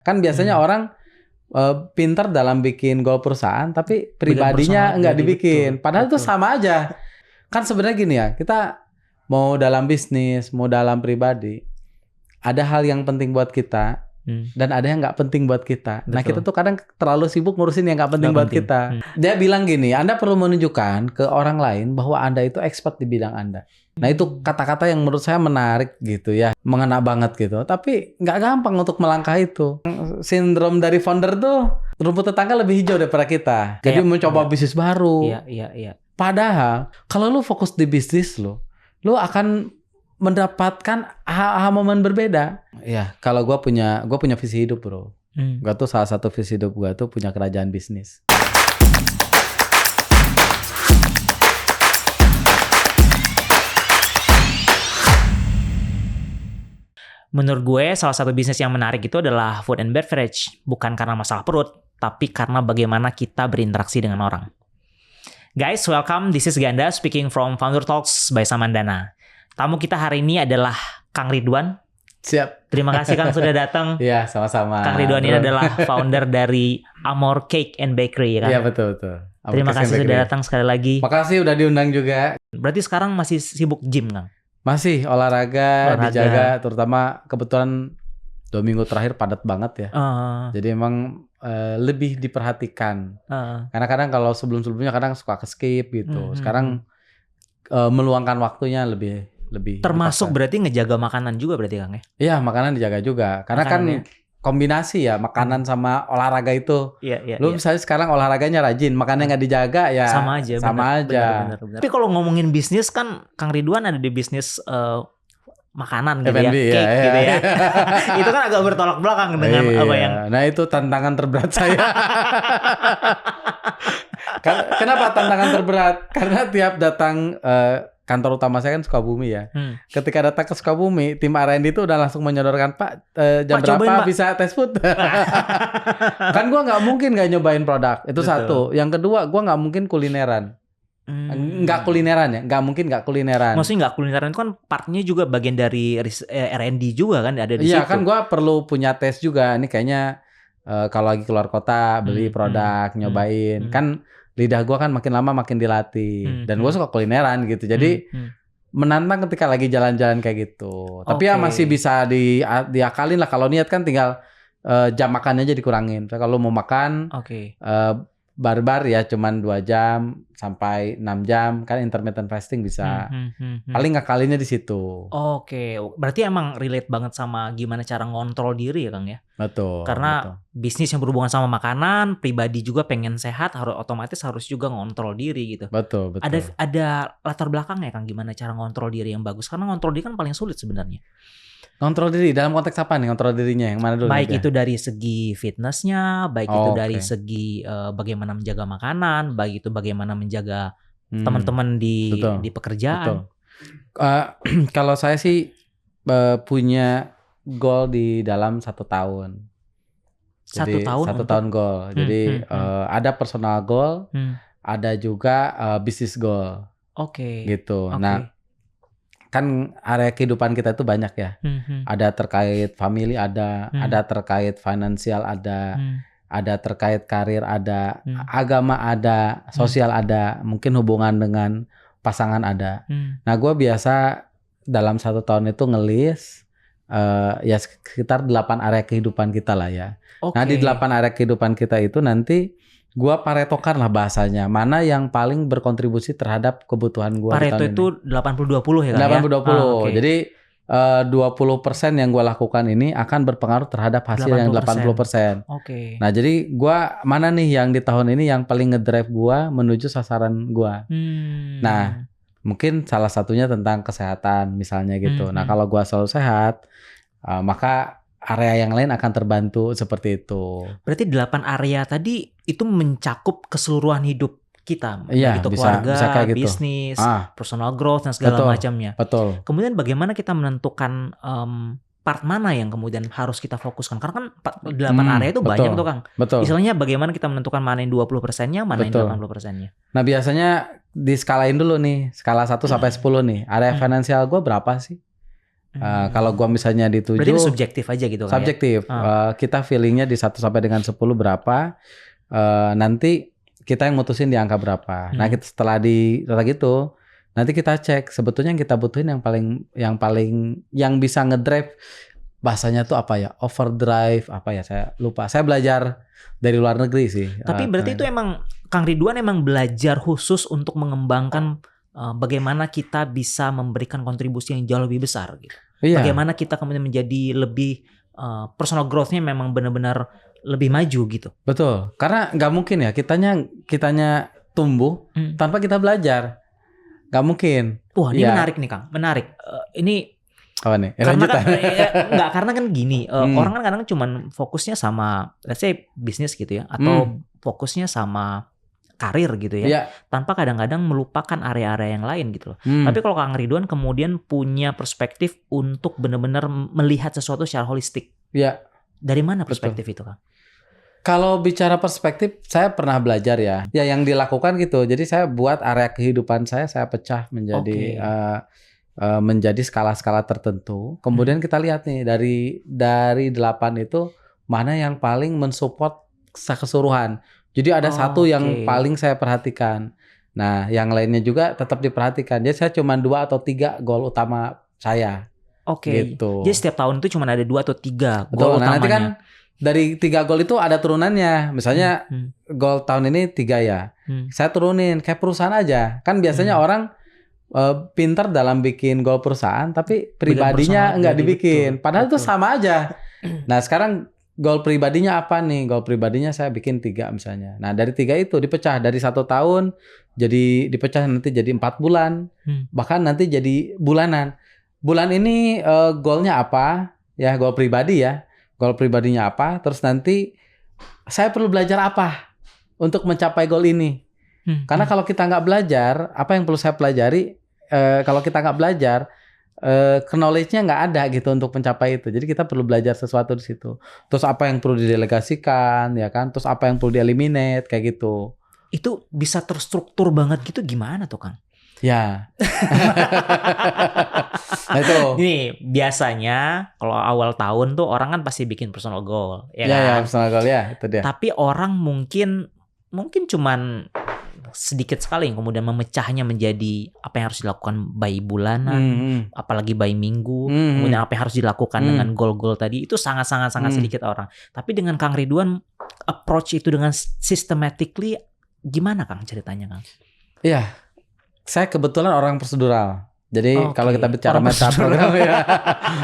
Kan biasanya orang pinter dalam bikin goal perusahaan, tapi pribadinya nggak dibikin. Padahal itu sama aja. Kan sebenarnya gini ya, kita mau dalam bisnis, mau dalam pribadi, ada hal yang penting buat kita, dan ada yang nggak penting buat kita. Nah kita tuh kadang terlalu sibuk ngurusin yang nggak penting buat kita. Dia bilang gini, Anda perlu menunjukkan ke orang lain bahwa Anda itu expert di bidang Anda. Nah itu kata-kata yang menurut saya menarik gitu ya, mengena banget gitu. Tapi nggak gampang untuk melangkah itu. Sindrom dari founder tuh, rumput tetangga lebih hijau daripada kita. Jadi mencoba bisnis baru. Iya. Padahal kalau lu fokus di bisnis lu akan mendapatkan momen berbeda. Ya, kalau gue punya visi hidup, bro. Gue tuh salah satu visi hidup gue tuh punya kerajaan bisnis. Menurut gue salah satu bisnis yang menarik itu adalah food and beverage. Bukan karena masalah perut, tapi karena bagaimana kita berinteraksi dengan orang. Guys, welcome. This is Ganda speaking from Founder Talks by Samandana. Tamu kita hari ini adalah Kang Ridwan. Siap. Terima kasih Kang sudah datang. Iya, sama-sama. Kang Ridwan ini adalah founder dari Amor Cake and Bakery, ya kan? Iya, betul. Terima kasih sudah datang sekali lagi. Makasih udah diundang juga. Berarti sekarang masih sibuk gym, Kang? Masih olahraga dijaga, terutama kebetulan 2 minggu terakhir padat banget ya. Jadi emang lebih diperhatikan. Karena kadang kalau sebelum-sebelumnya kadang suka skip gitu. Sekarang meluangkan waktunya lebih termasuk berarti ngejaga makanan juga berarti Kang ya? Iya, makanan dijaga juga. Karena kan kombinasi ya makanan sama olahraga itu. Iya. Lu misalnya sekarang olahraganya rajin, makannya nggak dijaga ya sama aja. Benar. Tapi kalau ngomongin bisnis kan Kang Ridwan ada di bisnis makanan gitu F&B, ya, cake gitu ya. Itu kan agak bertolak belakang dengan apa yang. Nah itu tantangan terberat saya. Kenapa tantangan terberat? Karena tiap datang kantor utama saya kan Sukabumi ya. Ketika datang ke Sukabumi, tim R&D itu udah langsung menyodorkan, Pak, jam berapa bisa tes food? Kan gue nggak mungkin nggak nyobain produk. Itu satu. Yang kedua, gue nggak mungkin kulineran. Nggak kulineran ya, nggak mungkin nggak kulineran. Maksudnya nggak kulineran itu kan partnya juga bagian dari R&D juga kan ada di situ. Iya kan gue perlu punya tes juga. Ini kayaknya kalau lagi keluar kota beli produk, nyobain. Kan lidah gue kan makin lama makin dilatih. Dan gue suka kulineran gitu. Jadi menantang ketika lagi jalan-jalan kayak gitu. Tapi ya masih bisa diakalin lah. Kalau niat kan tinggal jam makannya aja dikurangin. Kalau mau makan barbar ya cuman 2 jam sampai 6 jam. Kan intermittent fasting bisa. Paling ngakalinnya di situ. Berarti emang relate banget sama gimana cara ngontrol diri ya Kang ya? Betul. Karena bisnis yang berhubungan sama makanan, pribadi juga pengen sehat, otomatis harus juga ngontrol diri gitu. Betul. Ada latar belakangnya Kang gimana cara ngontrol diri yang bagus? Karena ngontrol diri kan paling sulit sebenarnya. Ngontrol diri dalam konteks apa nih? Ngontrol dirinya yang mana dulu? Baik itu dari segi fitnessnya, baik itu dari segi bagaimana menjaga makanan, baik itu bagaimana menjaga teman-teman di pekerjaan. Betul. Kalau saya sih punya goal di dalam 1 tahun. Jadi 1 tahun goal. Jadi ada personal goal, ada juga business goal. Gitu. Nah, kan area kehidupan kita itu banyak ya. Ada terkait family, ada terkait finansial, ada terkait karir, ada agama, ada sosial, ada mungkin hubungan dengan pasangan ada. Nah, gue biasa dalam 1 tahun itu ngelis ya sekitar 8 area kehidupan kita lah ya. Nah, di 8 area kehidupan kita itu nanti gua paretokan lah bahasanya. Mana yang paling berkontribusi terhadap kebutuhan gua. Pareto itu 80-20 ya kan 80-20. Jadi 20% yang gua lakukan ini akan berpengaruh terhadap hasil 80%. Yang 80%. Nah, jadi gua mana nih yang di tahun ini yang paling ngedrive gua menuju sasaran gua. Nah, mungkin salah satunya tentang kesehatan misalnya gitu. Nah, kalau gua selalu sehat, maka area yang lain akan terbantu seperti itu. Berarti 8 area tadi itu mencakup keseluruhan hidup kita. Iya, gitu, bisa kayak gitu. Bisnis, personal growth dan segala macamnya. Betul. Kemudian bagaimana kita menentukan part mana yang kemudian harus kita fokuskan? Karena kan 8 area itu banyak tuh Kang. Betul. Misalnya bagaimana kita menentukan mana yang 20%-nya, mana yang 80%-nya. Nah, biasanya diskalain dulu nih, skala 1 sampai 10 nih. Area finansial gue berapa sih? Kalau gua misalnya di 7, berarti ini subjektif aja gitu kan? Subjektif. Kita feelingnya di 1 sampai dengan 10 berapa, nanti kita yang mutusin di angka berapa. Nah, setelah di rata gitu, nanti kita cek sebetulnya yang kita butuhin yang bisa ngedrive, bahasanya tuh apa ya? Overdrive apa ya? Saya lupa. Saya belajar dari luar negeri sih. Tapi berarti itu emang Kang Ridwan emang belajar khusus untuk mengembangkan bagaimana kita bisa memberikan kontribusi yang jauh lebih besar gitu. Iya. Bagaimana kita kemudian menjadi lebih personal growth-nya memang benar-benar lebih maju gitu. Betul. Karena nggak mungkin ya kitanya tumbuh tanpa kita belajar. Nggak mungkin. Wah, ini menarik nih Kang. Menarik. Ini apa nih? Karena kan gini, orang kan kadang cuman fokusnya sama let's say bisnis gitu ya, atau fokusnya sama karir gitu ya, tanpa kadang-kadang melupakan area-area yang lain gitu loh. Tapi kalau Kang Ridwan kemudian punya perspektif untuk benar-benar melihat sesuatu secara holistik. Iya. Dari mana perspektif itu, Kang? Kalau bicara perspektif, saya pernah belajar ya yang dilakukan gitu. Jadi saya buat area kehidupan saya pecah menjadi menjadi skala-skala tertentu. Kemudian kita lihat nih dari 8 itu mana yang paling mensupport keseluruhan. Jadi ada satu yang paling saya perhatikan. Nah, yang lainnya juga tetap diperhatikan. Jadi saya cuma 2 atau 3 goal utama saya. Gitu. Jadi setiap tahun itu cuma ada 2 atau 3 goal utamanya. Nanti kan dari 3 goal itu ada turunannya. Misalnya goal tahun ini 3 ya. Saya turunin kayak perusahaan aja. Kan biasanya orang pintar dalam bikin goal perusahaan, tapi pribadinya nggak dibikin. Padahal itu sama aja. Nah, sekarang goal pribadinya apa nih? Goal pribadinya saya bikin 3 misalnya. Nah, dari 3 itu dipecah dari 1 tahun jadi dipecah nanti jadi 4 bulan. Bahkan nanti jadi bulanan. Bulan ini goalnya apa? Ya, goal pribadi ya. Goal pribadinya apa? Terus nanti saya perlu belajar apa untuk mencapai goal ini? Karena kalau kita nggak belajar, apa yang perlu saya pelajari? Kalau kita nggak belajar, knowledge-nya nggak ada gitu untuk mencapai itu. Jadi kita perlu belajar sesuatu di situ. Terus apa yang perlu didelegasikan, ya kan? Terus apa yang perlu dieliminate, kayak gitu. Itu bisa terstruktur banget gitu gimana tuh, Kang? Ya. Nah itu. Nih, biasanya kalau awal tahun tuh orang kan pasti bikin personal goal, ya kan? Ya, personal goal ya, itu dia. Tapi orang mungkin cuman sedikit sekali yang kemudian memecahnya menjadi apa yang harus dilakukan by bulanan, apalagi by minggu, kemudian apa yang harus dilakukan dengan goal-goal tadi, itu sangat-sangat sedikit orang. Tapi dengan Kang Ridwan approach itu dengan systematically, gimana Kang ceritanya, Kang? Iya, saya kebetulan orang prosedural. Jadi kalau kita bicara meta program ya,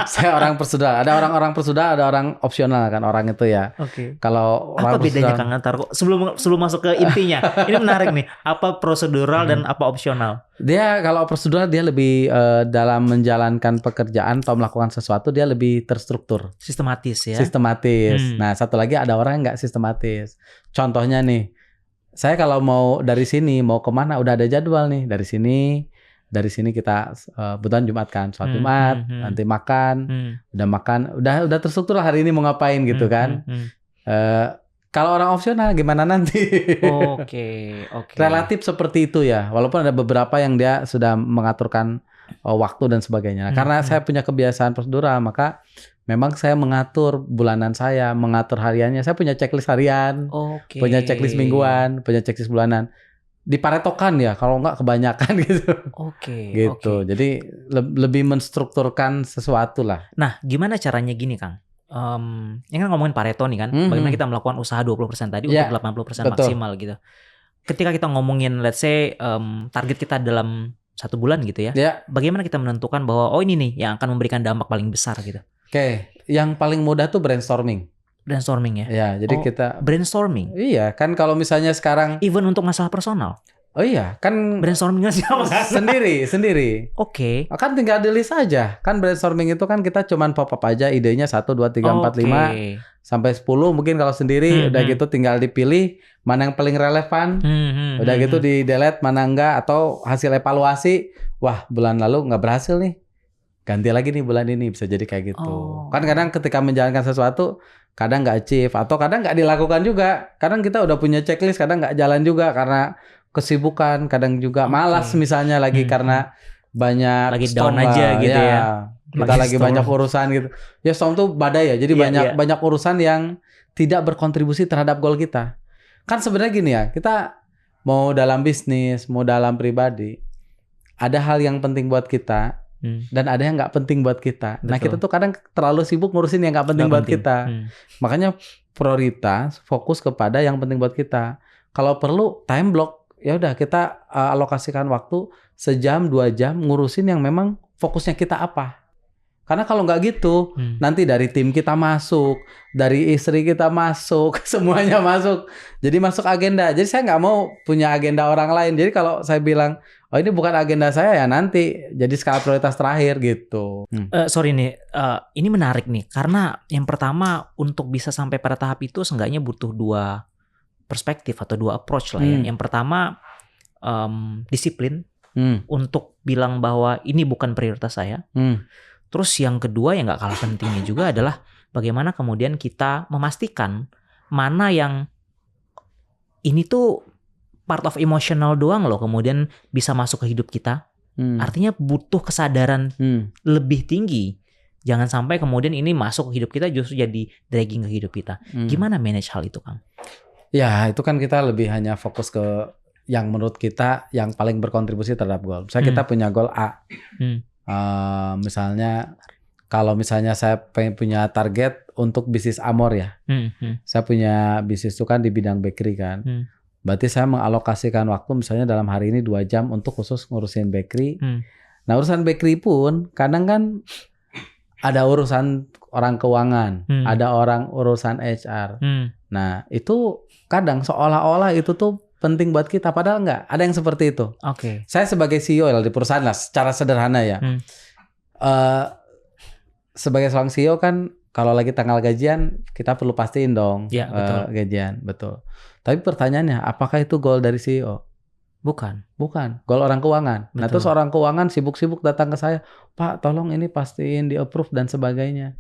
saya orang prosedural. Ada orang prosedural, ada orang opsional kan orang itu ya. Kalau apa bedanya Kang antar sebelum masuk ke intinya? Ini menarik nih. Apa prosedural dan apa opsional? Dia kalau prosedural dia lebih dalam menjalankan pekerjaan atau melakukan sesuatu dia lebih terstruktur. Sistematis ya. Sistematis. Nah, satu lagi ada orang yang nggak sistematis. Contohnya nih, saya kalau mau dari sini mau kemana udah ada jadwal nih. Dari sini kita kebetulan Jumat kan, sholat Jumat, nanti makan, udah terstruktur lah hari ini mau ngapain gitu kan. Kalau orang opsional gimana nanti? Oke. Relatif seperti itu ya, walaupun ada beberapa yang dia sudah mengaturkan waktu dan sebagainya. Karena saya punya kebiasaan prosedural, maka memang saya mengatur bulanan saya, mengatur hariannya. Saya punya checklist harian, punya checklist mingguan, punya checklist bulanan. Diparetokan ya, kalau nggak kebanyakan gitu. Gitu. Jadi lebih menstrukturkan sesuatu lah. Nah, gimana caranya gini, Kang? Ini kan ngomongin Pareto nih kan, bagaimana kita melakukan usaha 20% tadi untuk 80% maksimal gitu. Ketika kita ngomongin let's say target kita dalam 1 bulan gitu ya, bagaimana kita menentukan bahwa ini nih yang akan memberikan dampak paling besar gitu? Yang paling mudah tuh brainstorming. Brainstorming ya? Ya, jadi kita brainstorming. Iya, kan kalau misalnya sekarang even untuk masalah personal. Oh iya, kan brainstormingnya siapa? Sendiri. Kan tinggal di list aja. Kan brainstorming itu kan kita cuman pop-up aja idenya 1 2 3 4 5 sampai 10 mungkin kalau sendiri udah gitu tinggal dipilih mana yang paling relevan. Udah gitu di delete mana enggak atau hasil evaluasi, wah bulan lalu enggak berhasil nih. Ganti lagi nih bulan ini, bisa jadi kayak gitu. Kan kadang ketika menjalankan sesuatu kadang nggak achieve atau kadang nggak dilakukan juga. Kadang kita udah punya checklist, kadang nggak jalan juga karena kesibukan, kadang juga malas misalnya lagi karena banyak lagi down aja gitu ya. kita lagi banyak urusan gitu. Ya storm tuh badai ya. Jadi banyak urusan yang tidak berkontribusi terhadap goal kita. Kan sebenarnya gini ya, kita mau dalam bisnis, mau dalam pribadi, ada hal yang penting buat kita dan ada yang nggak penting buat kita. Betul. Nah kita tuh kadang terlalu sibuk ngurusin yang nggak penting buat kita. Makanya prioritas fokus kepada yang penting buat kita. Kalau perlu time block, ya udah kita alokasikan waktu sejam 2 jam ngurusin yang memang fokusnya kita apa. Karena kalau nggak gitu, nanti dari tim kita masuk, dari istri kita masuk, semuanya masuk. Jadi masuk agenda. Jadi saya nggak mau punya agenda orang lain. Jadi kalau saya bilang, oh ini bukan agenda saya ya nanti jadi skala prioritas terakhir gitu. Sorry nih, ini menarik nih. Karena yang pertama untuk bisa sampai pada tahap itu seenggaknya butuh 2 perspektif atau 2 approach lah ya. Yang pertama disiplin. Untuk bilang bahwa ini bukan prioritas saya. Terus yang kedua yang gak kalah pentingnya juga adalah bagaimana kemudian kita memastikan mana yang ini tuh part of emotional doang loh kemudian bisa masuk ke hidup kita. Artinya butuh kesadaran lebih tinggi. Jangan sampai kemudian ini masuk ke hidup kita justru jadi dragging ke hidup kita. Gimana manage hal itu, Kang? Ya itu kan kita lebih hanya fokus ke yang menurut kita yang paling berkontribusi terhadap goal. Misalnya kita punya goal A. Misalnya kalau misalnya saya pengen punya target untuk bisnis Amor ya. Saya punya bisnis itu kan di bidang bakery kan. Berarti saya mengalokasikan waktu misalnya dalam hari ini 2 jam untuk khusus ngurusin bakery. Nah urusan bakery pun kadang kan ada urusan orang keuangan, ada orang urusan HR. Nah itu kadang seolah-olah itu tuh penting buat kita, padahal enggak. Ada yang seperti itu. Oke. Saya sebagai CEO di perusahaan lah, secara sederhana ya. Sebagai seorang CEO kan, kalau lagi tanggal gajian, kita perlu pastiin dong gajian, betul. Tapi pertanyaannya, apakah itu goal dari CEO? Bukan. Goal orang keuangan. Betul. Nah terus orang keuangan sibuk-sibuk datang ke saya, Pak tolong ini pastiin di approve dan sebagainya.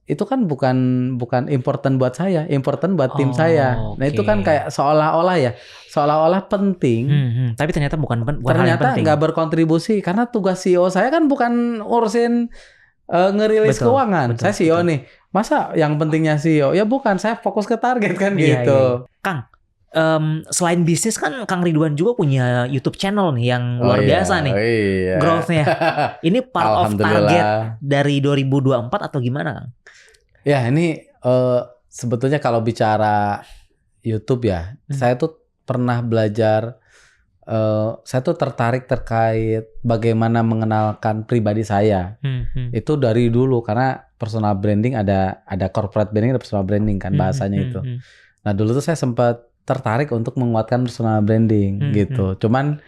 Itu kan bukan important buat saya, important buat tim saya. Nah itu kan kayak seolah-olah penting. Tapi ternyata bukan hal yang penting. Ternyata nggak berkontribusi karena tugas CEO saya kan bukan ngurusin ngerilis keuangan. Saya CEO nih, masa yang pentingnya CEO? Ya bukan, saya fokus ke target kan gitu. Kang, selain bisnis kan Kang Ridwan juga punya YouTube channel nih yang luar biasa nih growth-nya. Ini part of target dari 2024 atau gimana, Kang? Ya ini sebetulnya kalau bicara YouTube ya, saya tuh pernah belajar, saya tuh tertarik terkait bagaimana mengenalkan pribadi saya. Itu dari dulu karena personal branding ada corporate branding, ada personal branding kan bahasanya itu. Nah dulu tuh saya sempat tertarik untuk menguatkan personal branding gitu. Cuman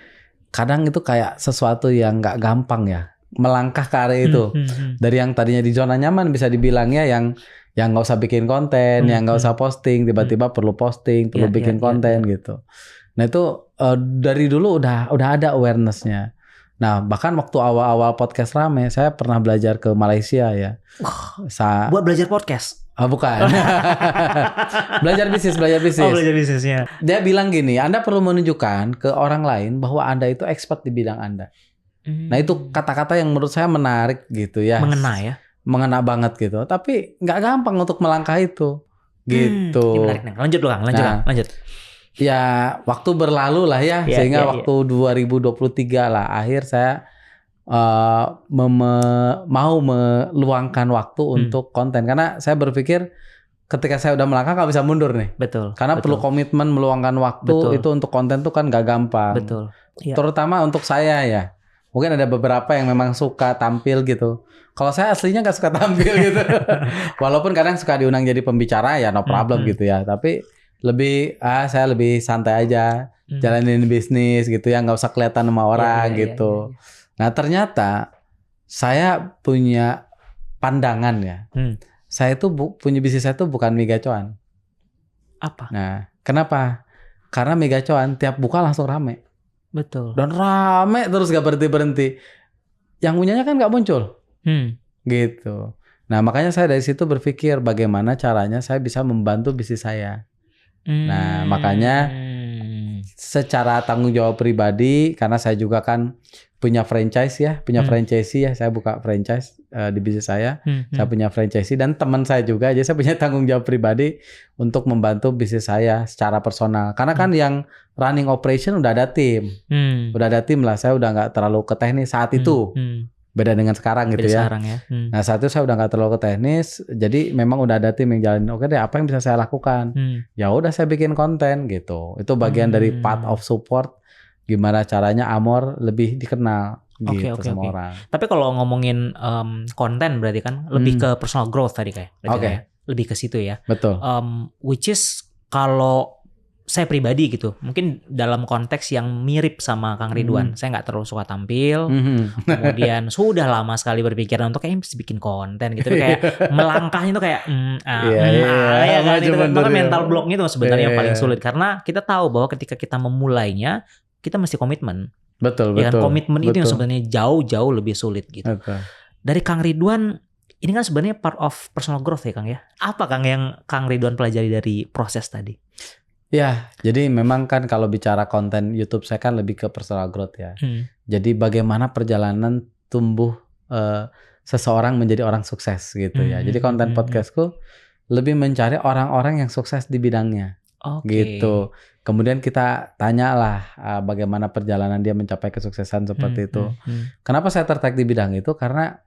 kadang itu kayak sesuatu yang nggak gampang ya, melangkah ke area itu. Dari yang tadinya di zona nyaman bisa dibilangnya yang nggak usah bikin konten, yang nggak usah posting, tiba-tiba perlu posting, perlu bikin konten gitu. Nah itu dari dulu udah ada awareness-nya. Nah bahkan waktu awal-awal podcast rame, saya pernah belajar ke Malaysia ya. Buat belajar podcast? Bukan. belajar bisnis. Oh, belajar bisnisnya. Dia bilang gini, Anda perlu menunjukkan ke orang lain bahwa Anda itu expert di bidang Anda. Nah itu kata-kata yang menurut saya menarik gitu ya. Mengena ya. Mengena banget gitu. Tapi nggak gampang untuk melangkah itu. Gitu. Menarik nih. Lanjut dulu Kang, lanjut. Ya waktu berlalu lah ya. Sehingga waktu 2023 lah akhir saya mau meluangkan waktu untuk konten karena saya berpikir ketika saya udah melangkah nggak bisa mundur nih. Betul. Karena perlu komitmen meluangkan waktu itu untuk konten tuh kan nggak gampang. Betul. Terutama untuk saya ya. Mungkin ada beberapa yang memang suka tampil gitu. Kalau saya aslinya nggak suka tampil gitu. Walaupun kadang suka diundang jadi pembicara ya no problem gitu ya. Tapi saya lebih santai aja jalanin bisnis gitu ya, nggak usah kelihatan sama orang gitu. Nah ternyata saya punya pandangan ya. Saya tuh punya bisnis saya tuh bukan mie gacoan. Apa? Nah kenapa? Karena mie gacoan tiap buka langsung rame. Betul. Dan rame terus gak berhenti-berhenti. Yang punyanya kan gak muncul. Gitu. Nah makanya saya dari situ berpikir bagaimana caranya saya bisa membantu bisnis saya. Nah makanya secara tanggung jawab pribadi, karena saya juga kan punya franchise ya, franchisee ya, saya buka franchise di bisnis saya. Saya punya franchisee dan teman saya juga, jadi saya punya tanggung jawab pribadi untuk membantu bisnis saya secara personal. Karena kan yang running operation udah ada tim, lah. Saya udah nggak terlalu ke teknis saat itu. Beda dengan sekarang gitu ya. Nah saat itu saya udah nggak terlalu ke teknis, jadi memang udah ada tim yang jalanin. Oke deh, apa yang bisa saya lakukan? Ya udah saya bikin konten gitu. Itu bagian dari part of support. Gimana caranya Amor lebih dikenal gitu sama orang. Tapi kalau ngomongin konten berarti kan lebih ke personal growth tadi kayak. Lebih ke situ ya. Betul. Which is kalau saya pribadi gitu, mungkin dalam konteks yang mirip sama Kang Ridwan, saya nggak terlalu suka tampil, kemudian sudah lama sekali berpikiran untuk kayak mesti bikin konten gitu, kayak melangkahnya tuh kayak ya kan, itu kan mental blocknya itu sebenarnya yang paling sulit, karena kita tahu bahwa ketika kita memulainya, kita mesti komitmen. Betul. Kan komitmen itu yang sebenarnya jauh lebih sulit gitu. Dari Kang Ridwan, ini kan sebenarnya part of personal growth ya Kang ya. Apa Kang yang Kang Ridwan pelajari dari proses tadi? Ya, jadi memang kan kalau bicara konten YouTube saya kan lebih ke personal growth ya. Jadi bagaimana perjalanan tumbuh seseorang menjadi orang sukses gitu ya. Jadi konten podcastku lebih mencari orang-orang yang sukses di bidangnya. Gitu. Kemudian kita tanyalah bagaimana perjalanan dia mencapai kesuksesan seperti itu. Kenapa saya tertarik di bidang itu? Karena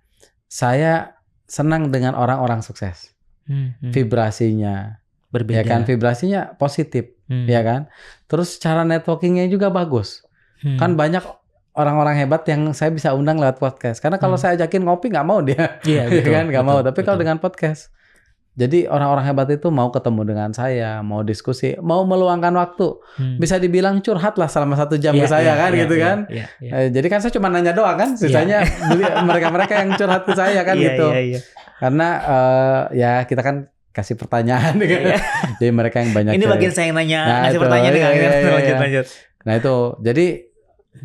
saya senang dengan orang-orang sukses. Vibrasinya berbeda. Ya kan, vibrasinya positif, ya kan. Terus cara networkingnya juga bagus. Kan banyak orang-orang hebat yang saya bisa undang lewat podcast. Karena kalau saya ajakin ngopi nggak mau dia, betul, kan nggak mau. Tapi kalau dengan podcast, jadi orang-orang hebat itu mau ketemu dengan saya, mau diskusi, mau meluangkan waktu. Bisa dibilang curhat lah selama 1 jam ke saya kan, gitu kan. Jadi kan saya cuma nanya doang kan, sisanya mereka-mereka yang curhat ke saya kan gitu. Karena ya kita kan kasih pertanyaan gitu. Jadi mereka yang banyak. Ini bagian saya yang nanya, ngasih pertanyaan lanjut. Nah itu, jadi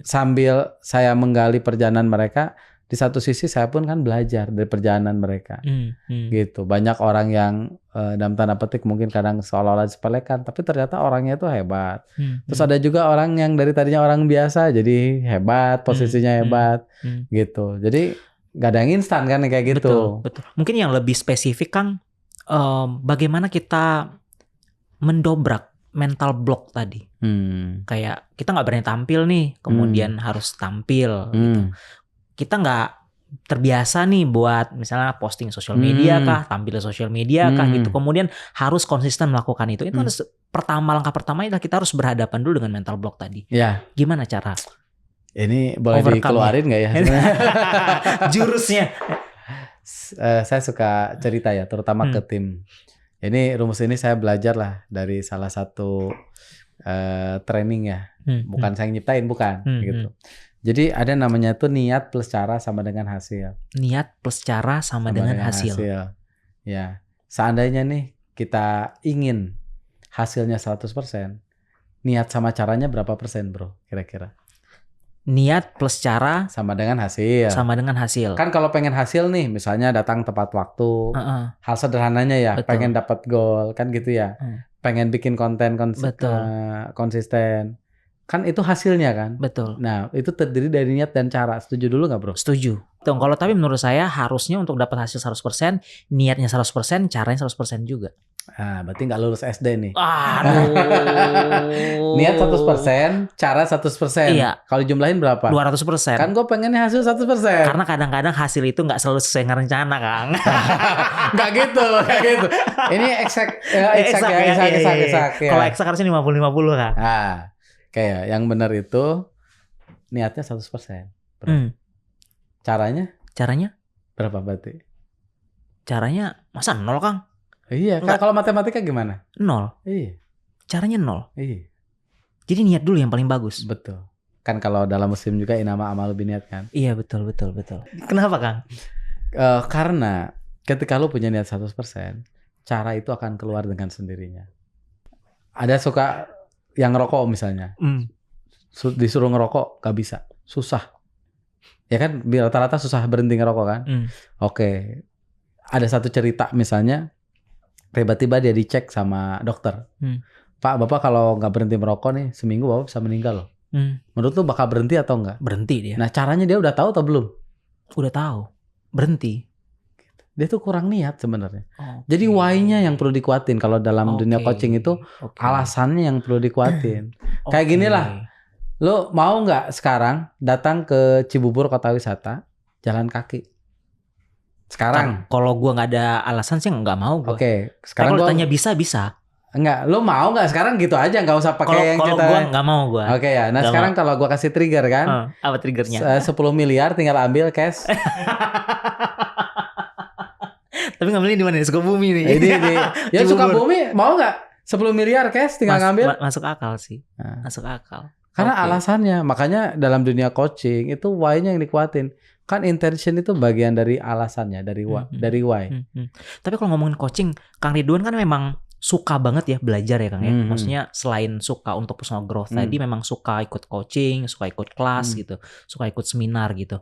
sambil saya menggali perjalanan mereka, di satu sisi saya pun kan belajar dari perjalanan mereka. Gitu. Banyak orang yang dalam tanda petik mungkin kadang seolah-olah disepelekan, tapi ternyata orangnya itu hebat. Terus ada juga orang yang dari tadinya orang biasa jadi hebat, posisinya hebat. Gitu. Jadi nggak ada yang instan kan kayak gitu. Betul. Mungkin yang lebih spesifik Kang, bagaimana kita mendobrak mental block tadi. Kayak kita nggak berani tampil nih, kemudian harus tampil gitu. Kita nggak terbiasa nih buat misalnya posting sosial media kah, tampil di sosial media kah gitu. Kemudian harus konsisten melakukan itu. Itu harus langkah pertama adalah kita harus berhadapan dulu dengan mental block tadi. Ya. Gimana cara? Ini boleh dikeluarin nggak ya? Jurusnya. Saya suka cerita ya, terutama ke tim. Ini rumus ini saya belajar lah dari salah satu training ya. Bukan saya nyiptain, bukan gitu. Jadi ada namanya tuh niat plus cara sama dengan hasil. Niat plus cara sama dengan hasil. Ya, seandainya nih kita ingin hasilnya 100%, niat sama caranya berapa persen bro kira-kira? Niat plus cara sama dengan hasil. Kan kalau pengen hasil nih, misalnya datang tepat waktu, hal sederhananya ya, pengen dapat goal, kan gitu ya. Pengen bikin konten konsisten. Kan itu hasilnya kan. Betul. Nah, itu terdiri dari niat dan cara. Setuju dulu nggak bro? Setuju. Tuh, kalau tapi menurut saya harusnya untuk dapat hasil 100%, niatnya 100%, caranya 100% juga. Ah, berarti nggak lulus SD nih. Aduh. Niat 100%, cara 100%. Iya. Kalau jumlahin berapa? 200%. Kan gue pengennya hasil 100%. Karena kadang-kadang hasil itu nggak selalu sesuai dengan rencana, Kang. Nggak gitu. Ini eksak. Kalau eksak harusnya 50-50 kan. Kayak yang benar itu niatnya 100%. Caranya? Caranya? Berapa berarti? Caranya masa 0, Kang? Iya, kalau matematika gimana? 0. Iya. Caranya 0. Iya. Jadi niat dulu yang paling bagus. Betul. Kan kalau dalam Muslim juga inama amal biniat kan? Iya, betul. Kenapa, Kang? Karena ketika lu punya niat 100%, cara itu akan keluar dengan sendirinya. Ada suka yang ngerokok misalnya. Disuruh ngerokok gak bisa. Susah. Ya kan rata-rata susah berhenti ngerokok kan? Oke. Ada satu cerita misalnya, tiba-tiba dia dicek sama dokter. Pak, Bapak kalau nggak berhenti merokok nih, seminggu Bapak bisa meninggal loh. Menurut lu bakal berhenti atau enggak? Berhenti dia. Nah, caranya dia udah tahu atau belum? Udah tahu. Berhenti. Dia tuh kurang niat sebenarnya. Jadi why-nya yang perlu dikuatin. Kalau dalam dunia coaching itu alasannya yang perlu dikuatin. Kayak gini lah. Lo mau nggak sekarang datang ke Cibubur Kota Wisata jalan kaki? Sekarang. Kalau gue nggak ada alasan sih nggak mau gue. Oke. Sekarang kalau tanya bisa. Enggak. Lo mau nggak sekarang gitu aja? Nggak usah pakai yang kita. Kalau gue nggak mau gue. Oke ya. Nah sekarang kalau gue kasih trigger kan. Apa triggernya? 10 miliar tinggal ambil cash. Tapi ngambilnya di mana? Sukabumi nih. Ya Sukabumi mau nggak? 10 miliar cash tinggal ngambil? Masuk akal sih. Masuk akal. Karena alasannya, makanya dalam dunia coaching itu why-nya yang dikuatin. Kan intention itu bagian dari alasannya, dari why. Tapi kalau ngomongin coaching, Kang Ridwan kan memang suka banget ya belajar ya Kang ya. Maksudnya selain suka untuk personal growth tadi, memang suka ikut coaching, suka ikut kelas gitu, suka ikut seminar gitu.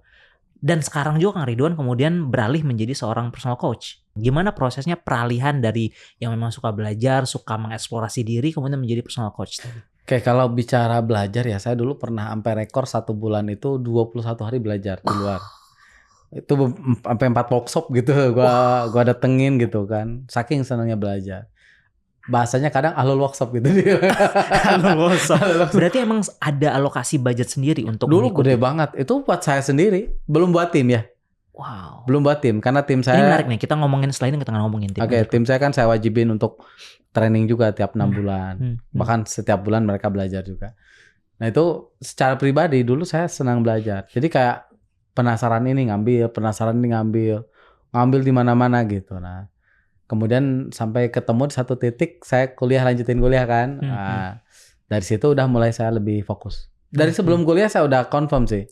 Dan sekarang juga Kang Ridwan kemudian beralih menjadi seorang personal coach. Gimana prosesnya peralihan dari yang memang suka belajar, suka mengeksplorasi diri, kemudian menjadi personal coach tadi? Oke, kalau bicara belajar ya, saya dulu pernah sampai rekor 1 bulan itu 21 hari belajar di luar. Itu sampai 4 workshop gitu, gua datengin gitu kan. Saking senangnya belajar. Bahasanya kadang ahlul workshop gitu. Ahlul workshop. Berarti emang ada alokasi budget sendiri untuk dulu gede banget. Itu buat saya sendiri, belum buat tim ya. Wow. Belum buat tim karena tim saya. Ini menarik nih, kita ngomongin selain kita ngomongin tim. Oke, tim saya kan saya wajibin untuk training juga tiap 6 bulan. Bahkan setiap bulan mereka belajar juga. Nah, itu secara pribadi dulu saya senang belajar. Jadi kayak penasaran ini ngambil di mana-mana gitu. Nah, kemudian sampai ketemu di satu titik saya lanjutin kuliah kan. Nah, dari situ udah mulai saya lebih fokus. Dari sebelum kuliah saya udah confirm sih.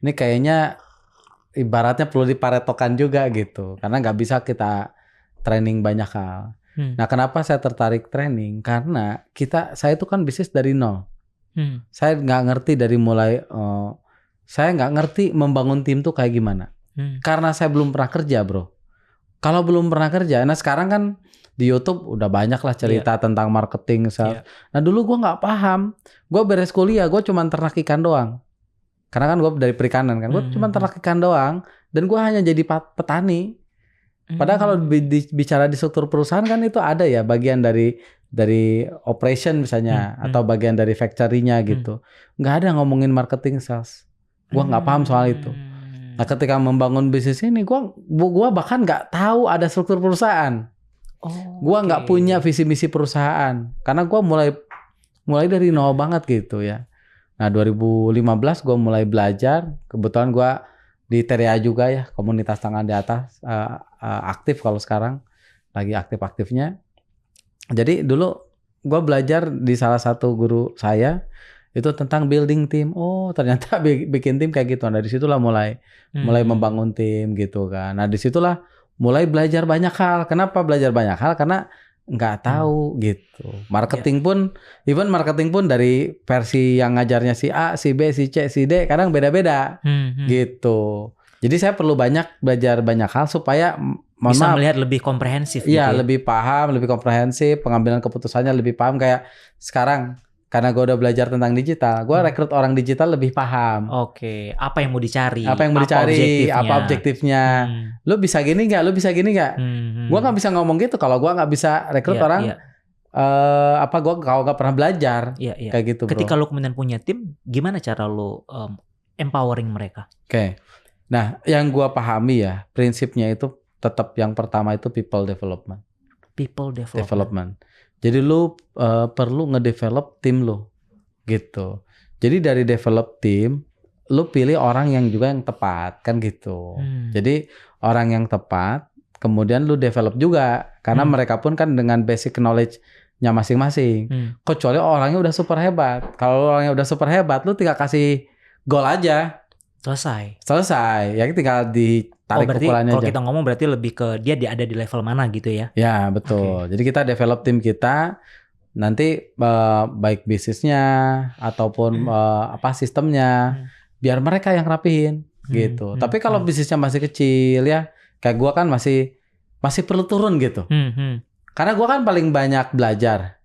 Ini kayaknya ibaratnya perlu diparetokan juga gitu. Karena nggak bisa kita training banyak hal. Nah, kenapa saya tertarik training? Karena saya itu kan bisnis dari nol. Saya nggak ngerti dari mulai. Saya nggak ngerti membangun tim tuh kayak gimana. Karena saya belum pernah kerja, bro. Kalau belum pernah kerja, nah sekarang kan di YouTube udah banyak lah cerita tentang marketing. Nah dulu gue nggak paham. Gue beres kuliah, gue cuma ternak ikan doang. Karena kan gue dari perikanan kan, gue cuma ternak ikan doang. Dan gue hanya jadi petani. Padahal kalau bicara di struktur perusahaan kan itu ada ya bagian dari operation misalnya atau bagian dari factory-nya gitu. Nggak ada ngomongin marketing sales. Gue nggak paham soal itu. Nah, ketika membangun bisnis ini, gue bahkan nggak tahu ada struktur perusahaan. Gue nggak punya visi misi perusahaan karena gue mulai dari nol banget gitu ya. Nah 2015 gue mulai belajar. Kebetulan gue di TRIA juga ya, komunitas tangan di atas, aktif kalau sekarang lagi aktif-aktifnya. Jadi dulu gue belajar di salah satu guru saya itu tentang building tim. Oh ternyata bikin tim kayak gitu. Nah dari situlah mulai membangun tim gitu kan. Nah disitulah mulai belajar banyak hal. Kenapa belajar banyak hal? Karena nggak tahu gitu. Marketing pun dari versi yang ngajarnya si A, si B, si C, si D kadang beda-beda gitu. Jadi saya perlu belajar banyak hal supaya bisa melihat lebih komprehensif. Iya, lebih paham, lebih komprehensif, pengambilan keputusannya lebih paham. Kayak sekarang karena gue udah belajar tentang digital, gue rekrut orang digital lebih paham. Oke, apa yang mau dicari? Apa objektifnya? Lu bisa gini nggak? Lu bisa gini nggak? Gue nggak bisa ngomong gitu kalau gue nggak bisa rekrut orang. Gue kalau nggak pernah belajar kayak gitu. Ketika lu kemudian punya tim, gimana cara lu empowering mereka? Oke. Nah, yang gue pahami ya prinsipnya itu tetap yang pertama itu people development. Jadi lu perlu ngedevelop tim lu gitu. Jadi dari develop tim, lu pilih orang yang juga yang tepat kan gitu. Jadi orang yang tepat, kemudian lu develop juga karena mereka pun kan dengan basic knowledge-nya masing-masing. Kecuali orangnya udah super hebat. Kalau orangnya udah super hebat, lu tinggal kasih goal aja. Selesai. Ya tinggal ditarik ukurannya aja. Kalau kita ngomong berarti lebih ke dia ada di level mana gitu ya? Ya betul. Jadi kita develop tim kita, nanti baik bisnisnya ataupun sistemnya, biar mereka yang rapihin gitu. Tapi kalau bisnisnya masih kecil ya, kayak gua kan masih perlu turun gitu. Karena gua kan paling banyak belajar.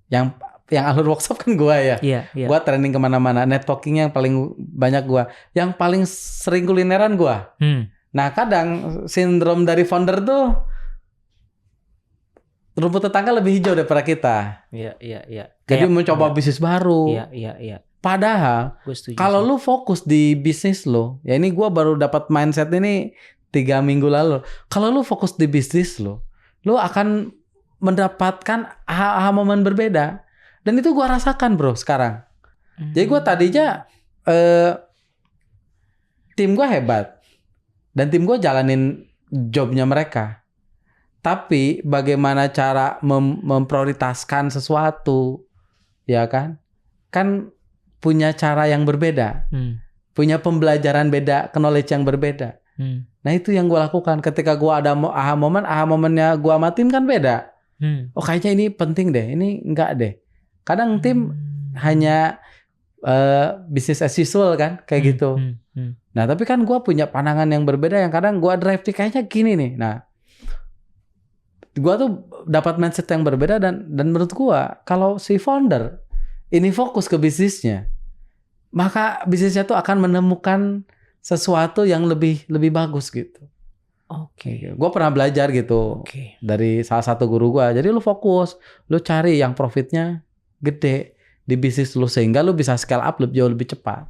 Yang yang alur workshop kan gue ya. Iya. Gue training kemana-mana. Networking yang paling banyak gue. Yang paling sering kulineran gue. Nah kadang sindrom dari founder tuh rumput tetangga lebih hijau daripada kita. Iya. Jadi mencoba bisnis baru. Iya. Padahal kalau lu fokus di bisnis lo, ya ini gue baru dapat mindset ini 3 minggu lalu. Kalau lu fokus di bisnis lo, lu akan mendapatkan aha momen berbeda. Dan itu gue rasakan bro sekarang. Jadi gue tadinya tim gue hebat. Dan tim gue jalanin jobnya mereka. Tapi bagaimana cara memprioritaskan sesuatu, ya kan? Kan punya cara yang berbeda. Punya pembelajaran beda, knowledge yang berbeda. Nah itu yang gue lakukan. Ketika gue ada aha momennya gue sama tim kan beda. Oh kayaknya ini penting deh, ini enggak deh. Kadang tim hanya business as usual kan, kayak gitu. Nah tapi kan gue punya pandangan yang berbeda yang kadang gue drive kayaknya gini nih. Nah gue tuh dapat mindset yang berbeda dan menurut gue kalau si founder ini fokus ke bisnisnya, maka bisnisnya tuh akan menemukan sesuatu yang lebih bagus gitu. Oke. Gue pernah belajar gitu dari salah satu guru gue. Jadi lu fokus, lu cari yang profitnya gede di bisnis lu sehingga lu bisa scale up jauh lebih cepat.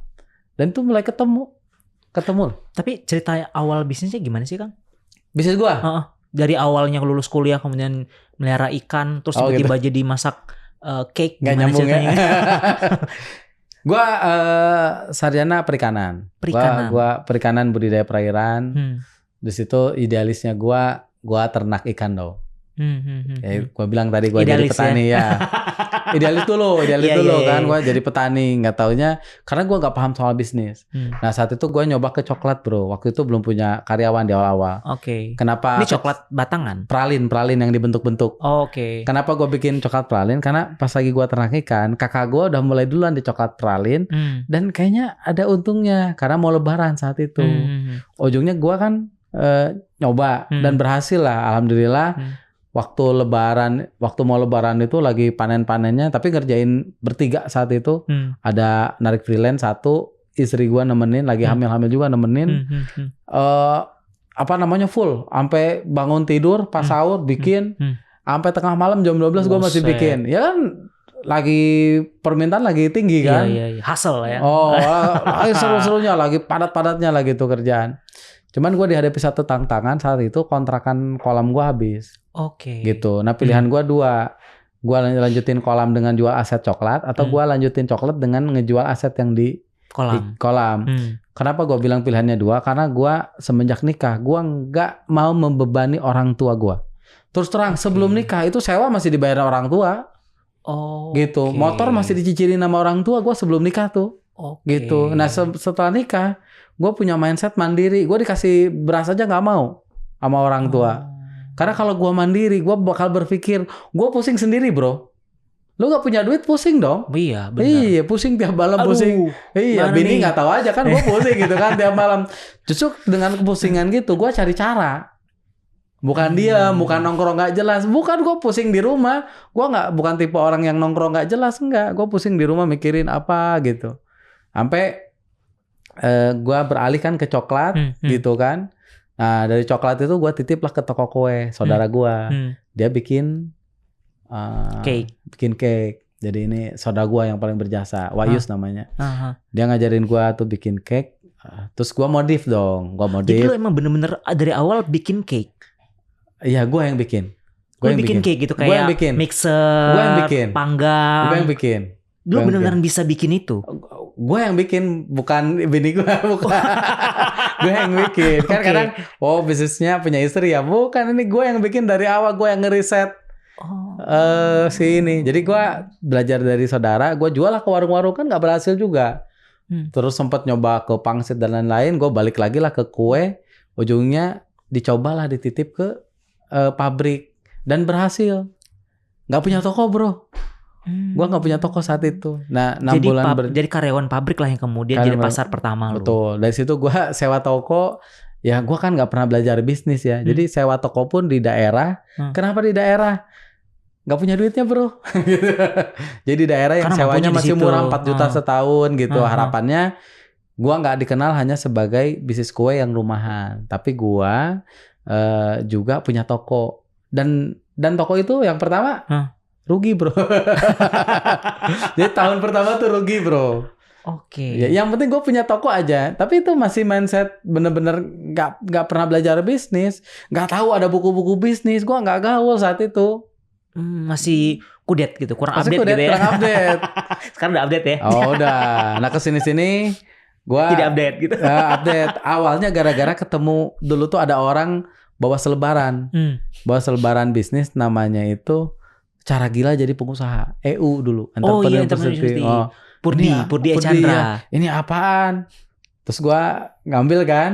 Dan itu mulai ketemu. Tapi cerita awal bisnisnya gimana sih Kang? Bisnis gue? Dari awalnya lulus kuliah kemudian melihara ikan terus tiba-tiba jadi masak cake. Gak nyambung ya. Gue sarjana perikanan. Gue perikanan budidaya perairan. Di situ idealisnya gue ternak ikan dong. Ya, gue bilang tadi gue jadi petani ya. Idealis dulu kan. Gue jadi petani. Nggak taunya karena gue nggak paham soal bisnis. Nah saat itu gue nyoba ke coklat bro. Waktu itu belum punya karyawan di awal-awal. Kenapa? Ini coklat batangan? Pralin yang dibentuk-bentuk. Kenapa gue bikin coklat pralin? Karena pas lagi gue ternak ikan, kakak gue udah mulai duluan di coklat pralin. Dan kayaknya ada untungnya karena mau lebaran saat itu. Ujungnya gue kan nyoba dan berhasil lah, alhamdulillah. Waktu mau lebaran itu lagi panen-panennya, tapi ngerjain bertiga saat itu. Ada narik freelance satu, istri gua nemenin, lagi hamil-hamil juga nemenin. Full, sampai bangun tidur pas sahur bikin, sampai tengah malam jam 12 gua masih bikin. Ya kan lagi permintaan lagi tinggi kan. Iya. Hustle ya. Lagi seru-serunya, lagi padat-padatnya lagi tuh kerjaan. Cuman gue dihadapi satu tantangan saat itu, kontrakan kolam gue habis. Gitu. Nah pilihan gue 2. Gue lanjutin kolam dengan jual aset coklat, atau gue lanjutin coklat dengan ngejual aset yang di kolam. Kenapa gue bilang pilihannya 2? Karena gue semenjak nikah, gue nggak mau membebani orang tua gue. Terus terang, sebelum nikah itu sewa masih dibayar orang tua. Gitu. Motor masih dicicilin sama orang tua gue sebelum nikah tuh. Gitu. Nah setelah nikah, gue punya mindset mandiri. Gue dikasih beras aja nggak mau sama orang tua. Karena kalau gue mandiri, gue bakal berpikir gue pusing sendiri bro. Lu nggak punya duit pusing dong. Iya benar. Iya pusing tiap malam pusing. Iya bini nggak tahu aja kan gue pusing gitu kan tiap malam. Justru dengan kepusingan gitu gue cari cara. Bukan diam, bukan nongkrong nggak jelas. Bukan gue pusing di rumah. Gue bukan tipe orang yang nongkrong nggak jelas, enggak. Gue pusing di rumah mikirin apa gitu. Sampai gue beralih kan ke coklat gitu kan. Nah dari coklat itu gue titip lah ke toko kue saudara gue. Dia bikin cake. Jadi ini saudara gue yang paling berjasa, Wayus namanya. Dia ngajarin gue tuh bikin cake. Terus gue modif dong. Jadi lu emang bener-bener dari awal bikin cake? Iya gue yang bikin. Gue bikin cake gitu kayak mixer, panggang. Gue yang bikin. Lu benar-benar bisa bikin itu? Gue yang bikin, bukan bini gue, bukan. Gue yang bikin. Kan kadang, bisnisnya punya istri ya. Bukan, ini gue yang bikin dari awal. Gue yang ngeriset si ini. Jadi gue belajar dari saudara. Gue jual lah ke warung-warung, kan gak berhasil juga. Terus sempat nyoba ke pangsit dan lain-lain. Gue balik lagi lah ke kue. Ujungnya dicobalah dititip ke pabrik. Dan berhasil. Gak punya toko bro. Gue gak punya toko saat itu. Nah 6 bulan jadi karyawan pabrik lah yang kemudian jadi pasar pertama lu. Betul. Dari situ gue sewa toko. Ya gue kan gak pernah belajar bisnis ya. Jadi sewa toko pun di daerah. Kenapa di daerah? nggak punya duitnya bro. Gitu. Jadi daerah yang Karena sewanya masih murah 4 juta setahun gitu. Harapannya gue nggak dikenal hanya sebagai bisnis kue yang rumahan, tapi gue juga punya toko dan toko itu yang pertama rugi bro. Jadi tahun pertama tuh rugi bro. Oke. Ya, yang penting gue punya toko aja. Tapi itu masih mindset bener-bener nggak pernah belajar bisnis, nggak tahu ada buku-buku bisnis. Gue nggak gaul saat itu. Masih kudet gitu, kurang masih update kudet, gitu ya. Kurang update. Sekarang udah update ya. Oh udah. Nah kesini gue tidak update gitu. Update. Awalnya gara-gara ketemu dulu tuh ada orang bawa selebaran, bawa selebaran bisnis namanya itu Cara Gila Jadi Pengusaha. EU dulu. Entrepreneur University. Purdi Chandra. Ya. Ini apaan? Terus gua ngambil kan.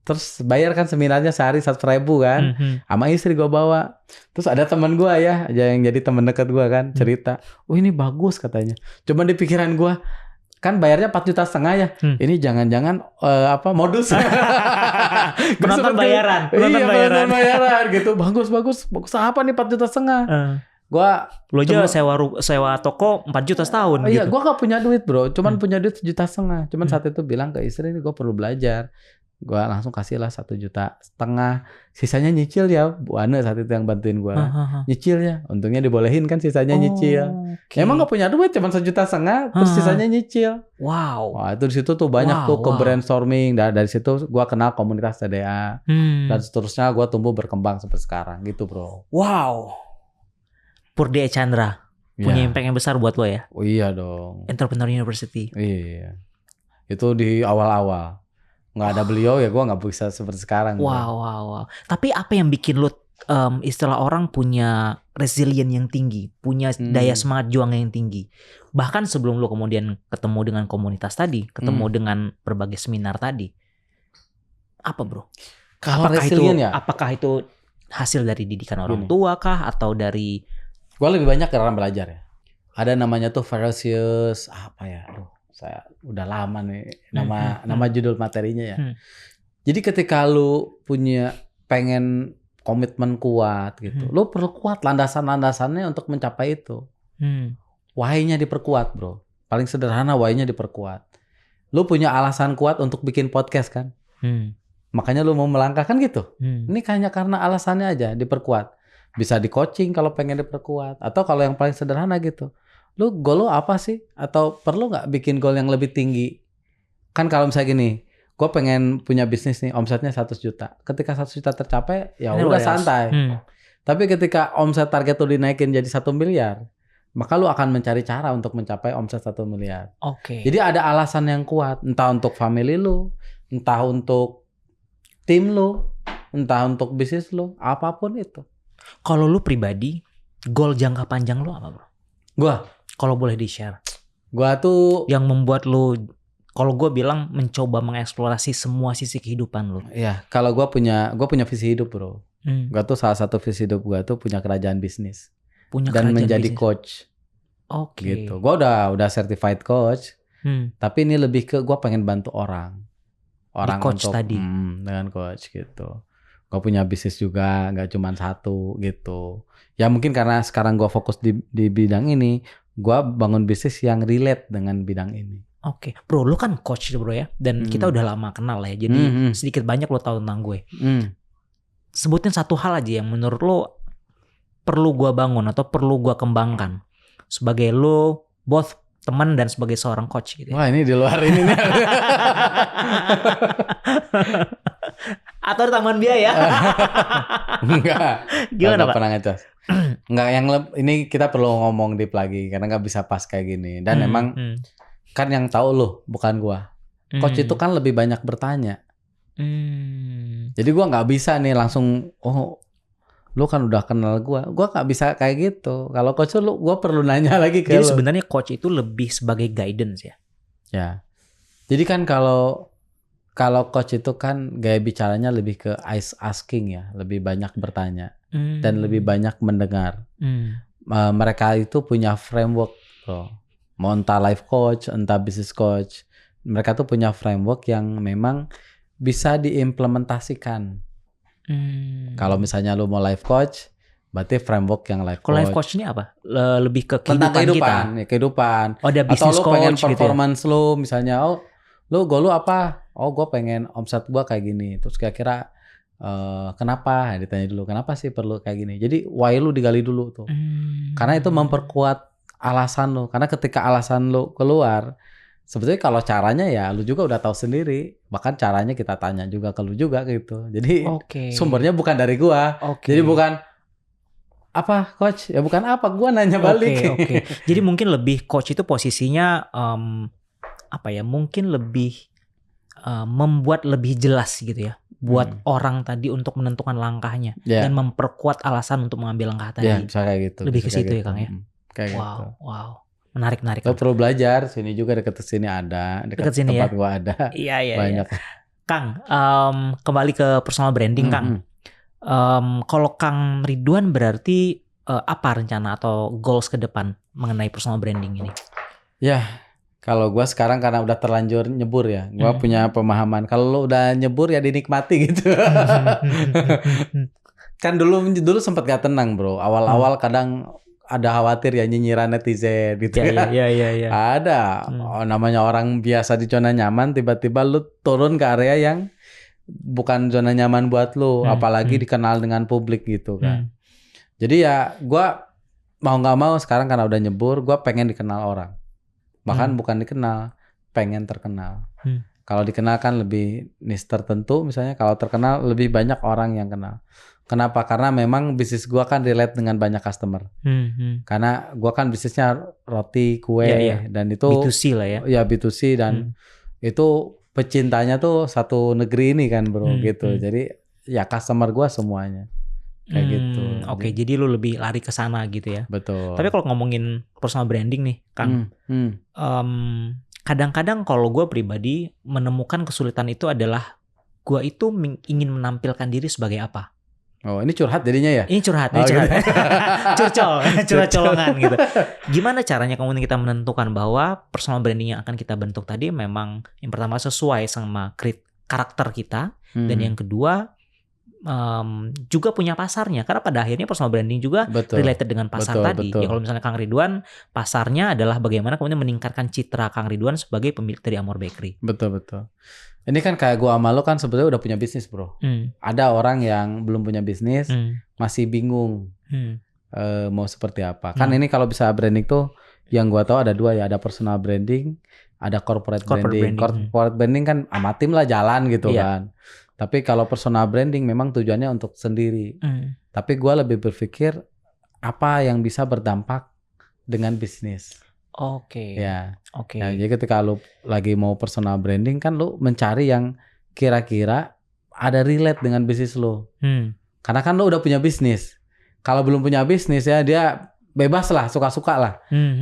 Terus bayar kan seminarnya sehari 100.000 kan. Sama istri gua bawa. Terus ada teman gua ya, yang jadi teman dekat gua kan, cerita. Oh ini bagus katanya. Cuma di pikiran gua, kan bayarnya 4,5 juta ya. Ini jangan-jangan modus. Penonton bayaran. Penonton bayaran gitu. Bagus apa nih 4,5 juta? Gua lo aja sewa toko 4 juta setahun iya, gitu. Gua gak punya duit bro, cuman punya duit 1,5 juta. Cuman saat itu bilang ke istri, gue perlu belajar. Gua langsung kasih lah 1,5 juta. Sisanya nyicil ya, Bu Ane saat itu yang bantuin gua. Nyicil ya, untungnya dibolehin kan sisanya nyicil. Okay. Emang gak punya duit, cuman 1,5 juta, terus sisanya nyicil. Wow. Wah itu di situ tuh banyak tuh ke brainstorming. Dari situ gua kenal komunitas TDA dan seterusnya. Gua tumbuh berkembang sampai sekarang gitu bro. Wow. Purdi Chandra punya impact yang besar buat lo ya. Oh iya dong. Entrepreneur University. Iya. Itu di awal-awal. Nggak ada beliau ya gue nggak bisa seperti sekarang. Wow. Tapi apa yang bikin lo istilah orang punya resilient yang tinggi, punya daya semangat juang yang tinggi. Bahkan sebelum lo kemudian ketemu dengan komunitas tadi, ketemu dengan berbagai seminar tadi. Apa bro? Kalau resilient ya? Apakah itu hasil dari didikan orang tua kah atau dari... Gue lebih banyak karena belajar ya. Ada namanya tuh Ferocious apa ya? Aduh, saya udah lama nih nama judul materinya ya. Jadi ketika lu pengen komitmen kuat gitu, lu perlu kuat landasan-landasannya untuk mencapai itu. Why-nya diperkuat bro. Paling sederhana why-nya diperkuat. Lu punya alasan kuat untuk bikin podcast kan? Makanya lu mau melangkah kan gitu. Ini hanya karena alasannya aja diperkuat. Bisa di coaching kalau pengen diperkuat. Atau kalau yang paling sederhana gitu. Goal lu apa sih? Atau perlu gak bikin goal yang lebih tinggi? Kan kalau misalnya gini, gue pengen punya bisnis nih, omsetnya 100 juta. Ketika 100 juta tercapai, ya udah santai. Tapi ketika omset target lu dinaikin jadi 1 miliar, maka lu akan mencari cara untuk mencapai omset 1 miliar. Oke. Jadi ada alasan yang kuat. Entah untuk family lu, entah untuk tim lu, entah untuk bisnis lu, apapun itu. Kalau lu pribadi, goal jangka panjang lu apa bro? Gua, kalau boleh di-share. Gua tuh yang membuat lu, kalau gue bilang mencoba mengeksplorasi semua sisi kehidupan lu. Iya, kalau gua punya visi hidup bro. Gua tuh salah satu visi hidup gua tuh punya kerajaan bisnis. Dan menjadi coach. Oke. Gitu. Gua udah certified coach. Tapi ini lebih ke gua pengen bantu orang di coach untuk tadi. Dengan coach gitu. Gue punya bisnis juga, nggak cuma satu gitu. Ya mungkin karena sekarang gue fokus di bidang ini, gue bangun bisnis yang relate dengan bidang ini. Oke. Bro, lu kan coach bro ya, dan kita udah lama kenal ya, jadi sedikit banyak lo tahu tentang gue. Sebutin satu hal aja yang menurut lo perlu gue bangun atau perlu gue kembangkan sebagai lo both teman dan sebagai seorang coach gitu. Wah ini di luar ini nih. Atau tambahan biaya? Enggak. Gimana Pak? Pernah ngecas. Enggak, ini kita perlu ngomong deep lagi karena nggak bisa pas kayak gini. Dan emang kan yang tahu lo bukan gua. Coach itu kan lebih banyak bertanya. Jadi gua nggak bisa nih langsung lu kan udah kenal gua nggak bisa kayak gitu. Kalau coach gua perlu nanya lagi ke Jadi sebenarnya coach itu lebih sebagai guidance ya. Ya. Jadi kan kalau coach itu kan gaya bicaranya lebih ke asking ya, lebih banyak bertanya dan lebih banyak mendengar. Mereka itu punya framework bro. Mau entah life coach, entah business coach, mereka tuh punya framework yang memang bisa diimplementasikan. Kalau misalnya lu mau life coach, berarti framework yang life coach. Kalau life coach ini apa? Lebih ke tentang kehidupan kita. Kehidupan. Oh, ada business atau lu coach pengen gitu ya? performance lu misalnya, lu goal lu apa? Gue pengen omset gue kayak gini. Terus kira-kira kenapa? Ditanya dulu, kenapa sih perlu kayak gini? Jadi why lu digali dulu tuh. Karena itu memperkuat alasan lu. Karena ketika alasan lu keluar, sebetulnya kalau caranya ya lu juga udah tahu sendiri. Bahkan caranya kita tanya juga ke lu juga gitu. Jadi sumbernya bukan dari gua. Jadi bukan apa coach? Ya bukan apa, gua nanya balik. Jadi mungkin lebih coach itu posisinya mungkin lebih membuat lebih jelas gitu ya. Buat orang tadi untuk menentukan langkahnya dan memperkuat alasan untuk mengambil langkah tadi. Bisa kayak gitu. Lebih ke situ ya Kang ya. Kayak gitu. Wow. Menarik. Lo perlu belajar, sini juga deket sini ada, dekat sini tempat gua ada. Iya. Banyak. Kang, kembali ke personal branding Kang. Kalau Kang Ridwan berarti apa rencana atau goals ke depan mengenai personal branding ini? Ya. Kalau gue sekarang karena udah terlanjur nyebur ya, gue punya pemahaman. Kalau lo udah nyebur ya dinikmati gitu. Kan dulu sempat gak tenang bro. Awal-awal kadang ada khawatir ya nyinyiran netizen gitu ya. Iya. Ada namanya orang biasa di zona nyaman, tiba-tiba lu turun ke area yang bukan zona nyaman buat lu, apalagi dikenal dengan publik gitu kan. Jadi ya gue mau nggak mau sekarang karena udah nyebur, gue pengen dikenal orang. Bahkan bukan dikenal, pengen terkenal. Kalau dikenal kan lebih niche tertentu misalnya. Kalau terkenal lebih banyak orang yang kenal. Kenapa? Karena memang bisnis gua kan relate dengan banyak customer. Karena gua kan bisnisnya roti, kue, dan itu B2C lah ya. Ya B2C dan itu pecintanya tuh satu negeri ini kan bro gitu. Jadi ya customer gua semuanya. Kayak gitu. Jadi lu lebih lari ke sana gitu ya. Betul. Tapi kalau ngomongin personal branding nih, Kang, kadang-kadang kalau gue pribadi menemukan kesulitan itu adalah gue itu ingin menampilkan diri sebagai apa. Oh, ini curhat jadinya ya? Ini curhat. Curhat colongan gitu. Gimana caranya kemudian kita menentukan bahwa personal branding yang akan kita bentuk tadi memang yang pertama sesuai sama karakter kita, dan yang kedua juga punya pasarnya, karena pada akhirnya personal branding juga related dengan pasar tadi. Ya kalau misalnya Kang Ridwan pasarnya adalah bagaimana kemudian meningkatkan citra Kang Ridwan sebagai pemilik dari Amor Bakery. Betul. Ini kan kayak gua sama lo kan sebetulnya udah punya bisnis bro. Ada orang yang belum punya bisnis masih bingung mau seperti apa. Kan ini kalau bisa branding tuh yang gua tahu ada dua ya, ada personal branding, ada corporate branding. Corporate branding kan sama tim lah jalan gitu kan. Tapi kalau personal branding memang tujuannya untuk sendiri. Tapi gue lebih berpikir apa yang bisa berdampak dengan bisnis. Ya, jadi ketika lu lagi mau personal branding kan lu mencari yang kira-kira ada relate dengan bisnis lu. Karena kan lu udah punya bisnis. Kalau belum punya bisnis ya dia bebas lah, suka-suka lah.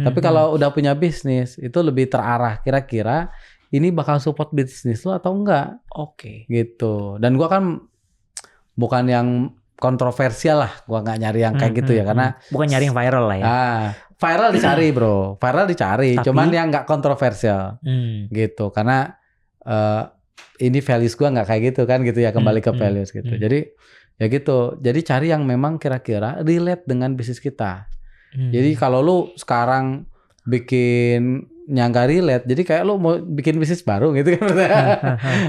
Tapi kalau udah punya bisnis itu lebih terarah. Kira-kira ini bakal support bisnis lo atau enggak? Gitu. Dan gua kan bukan yang kontroversial lah. Gua nggak nyari yang kayak gitu ya, karena bukan nyari yang viral lah ya. Viral dicari bro, viral dicari. Tapi, cuman yang nggak kontroversial, gitu. Karena ini values gua nggak kayak gitu kan, gitu ya. Kembali ke values gitu. Jadi ya gitu. Jadi cari yang memang kira-kira relate dengan bisnis kita. Jadi kalau lu sekarang bikin nyangka relate, jadi kayak lu mau bikin bisnis baru gitu kan.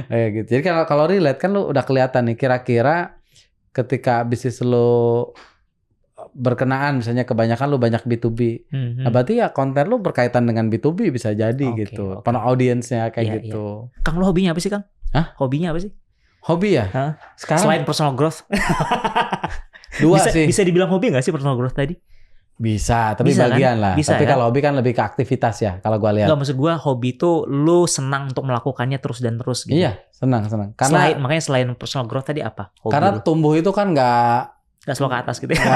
Kayak gitu. Jadi kalau relate kan lu udah kelihatan nih kira-kira ketika bisnis lu berkenaan, misalnya kebanyakan lu banyak B2B. Nah berarti ya konten lu berkaitan dengan B2B bisa jadi gitu. Penuh audiensnya kayak gitu. Kang, lu hobinya apa sih Kang? Hobinya apa sih? Hobi ya? Sekarang selain personal growth. Bisa dibilang hobi gak sih personal growth tadi? Bisa, tapi bagian kan? Lah. Tapi kalau hobi kan lebih ke aktivitas ya, kalau gue lihat. Enggak, maksud gue hobi itu lu senang untuk melakukannya terus dan terus gitu. Iya, senang. Karena makanya selain personal growth tadi apa? Hobi karena lu tumbuh itu kan nggak slow ke atas gitu ya.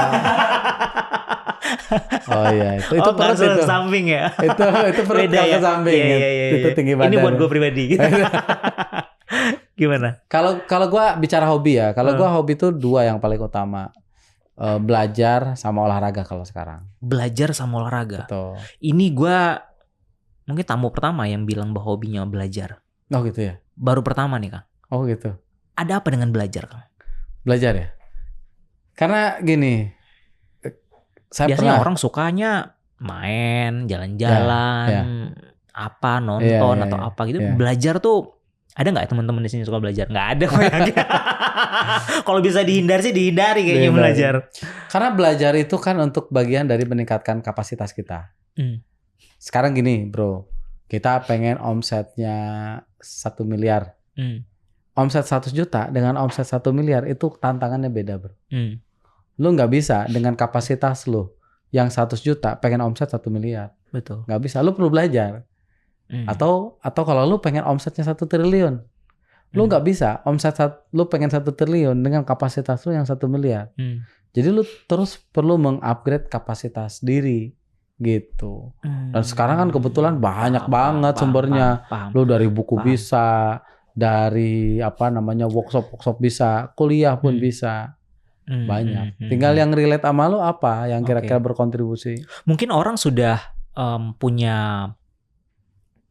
Oh iya, itu perut itu. Samping ya. Itu perut ke samping. Iya. Itu tinggi badan. Ini buat gue pribadi. Gimana? Kalau gue bicara hobi ya, kalau gue hobi itu dua yang paling utama. Belajar sama olahraga kalau sekarang. Belajar sama olahraga. Betul. Ini gue mungkin tamu pertama yang bilang bahwa hobinya belajar. Oh gitu ya. Baru pertama nih Kang. Oh gitu. Ada apa dengan belajar Kang? Belajar ya. Karena gini, Biasanya orang sukanya main, jalan-jalan, apa nonton atau apa gitu. Belajar tuh ada nggak teman-teman di sini suka belajar? Nggak ada. Kalau bisa dihindari sih dihindari kayaknya belajar. Karena belajar itu kan untuk bagian dari meningkatkan kapasitas kita. Sekarang gini bro, kita pengen omsetnya 1 miliar. Omset 100 juta dengan omset 1 miliar itu tantangannya beda bro. Lu nggak bisa dengan kapasitas lu yang 100 juta pengen omset 1 miliar. Betul. Nggak bisa, lu perlu belajar. Atau kalau lu pengen omsetnya 1 triliun, lu nggak bisa lu pengen 1 triliun dengan kapasitas lu yang 1 miliar. Jadi lu terus perlu mengupgrade kapasitas diri gitu. Dan sekarang kan kebetulan banyak banget sumbernya. Lu dari buku bisa, dari workshop bisa, kuliah pun bisa. Banyak. Tinggal yang relate sama lu apa yang kira-kira berkontribusi. Mungkin orang sudah punya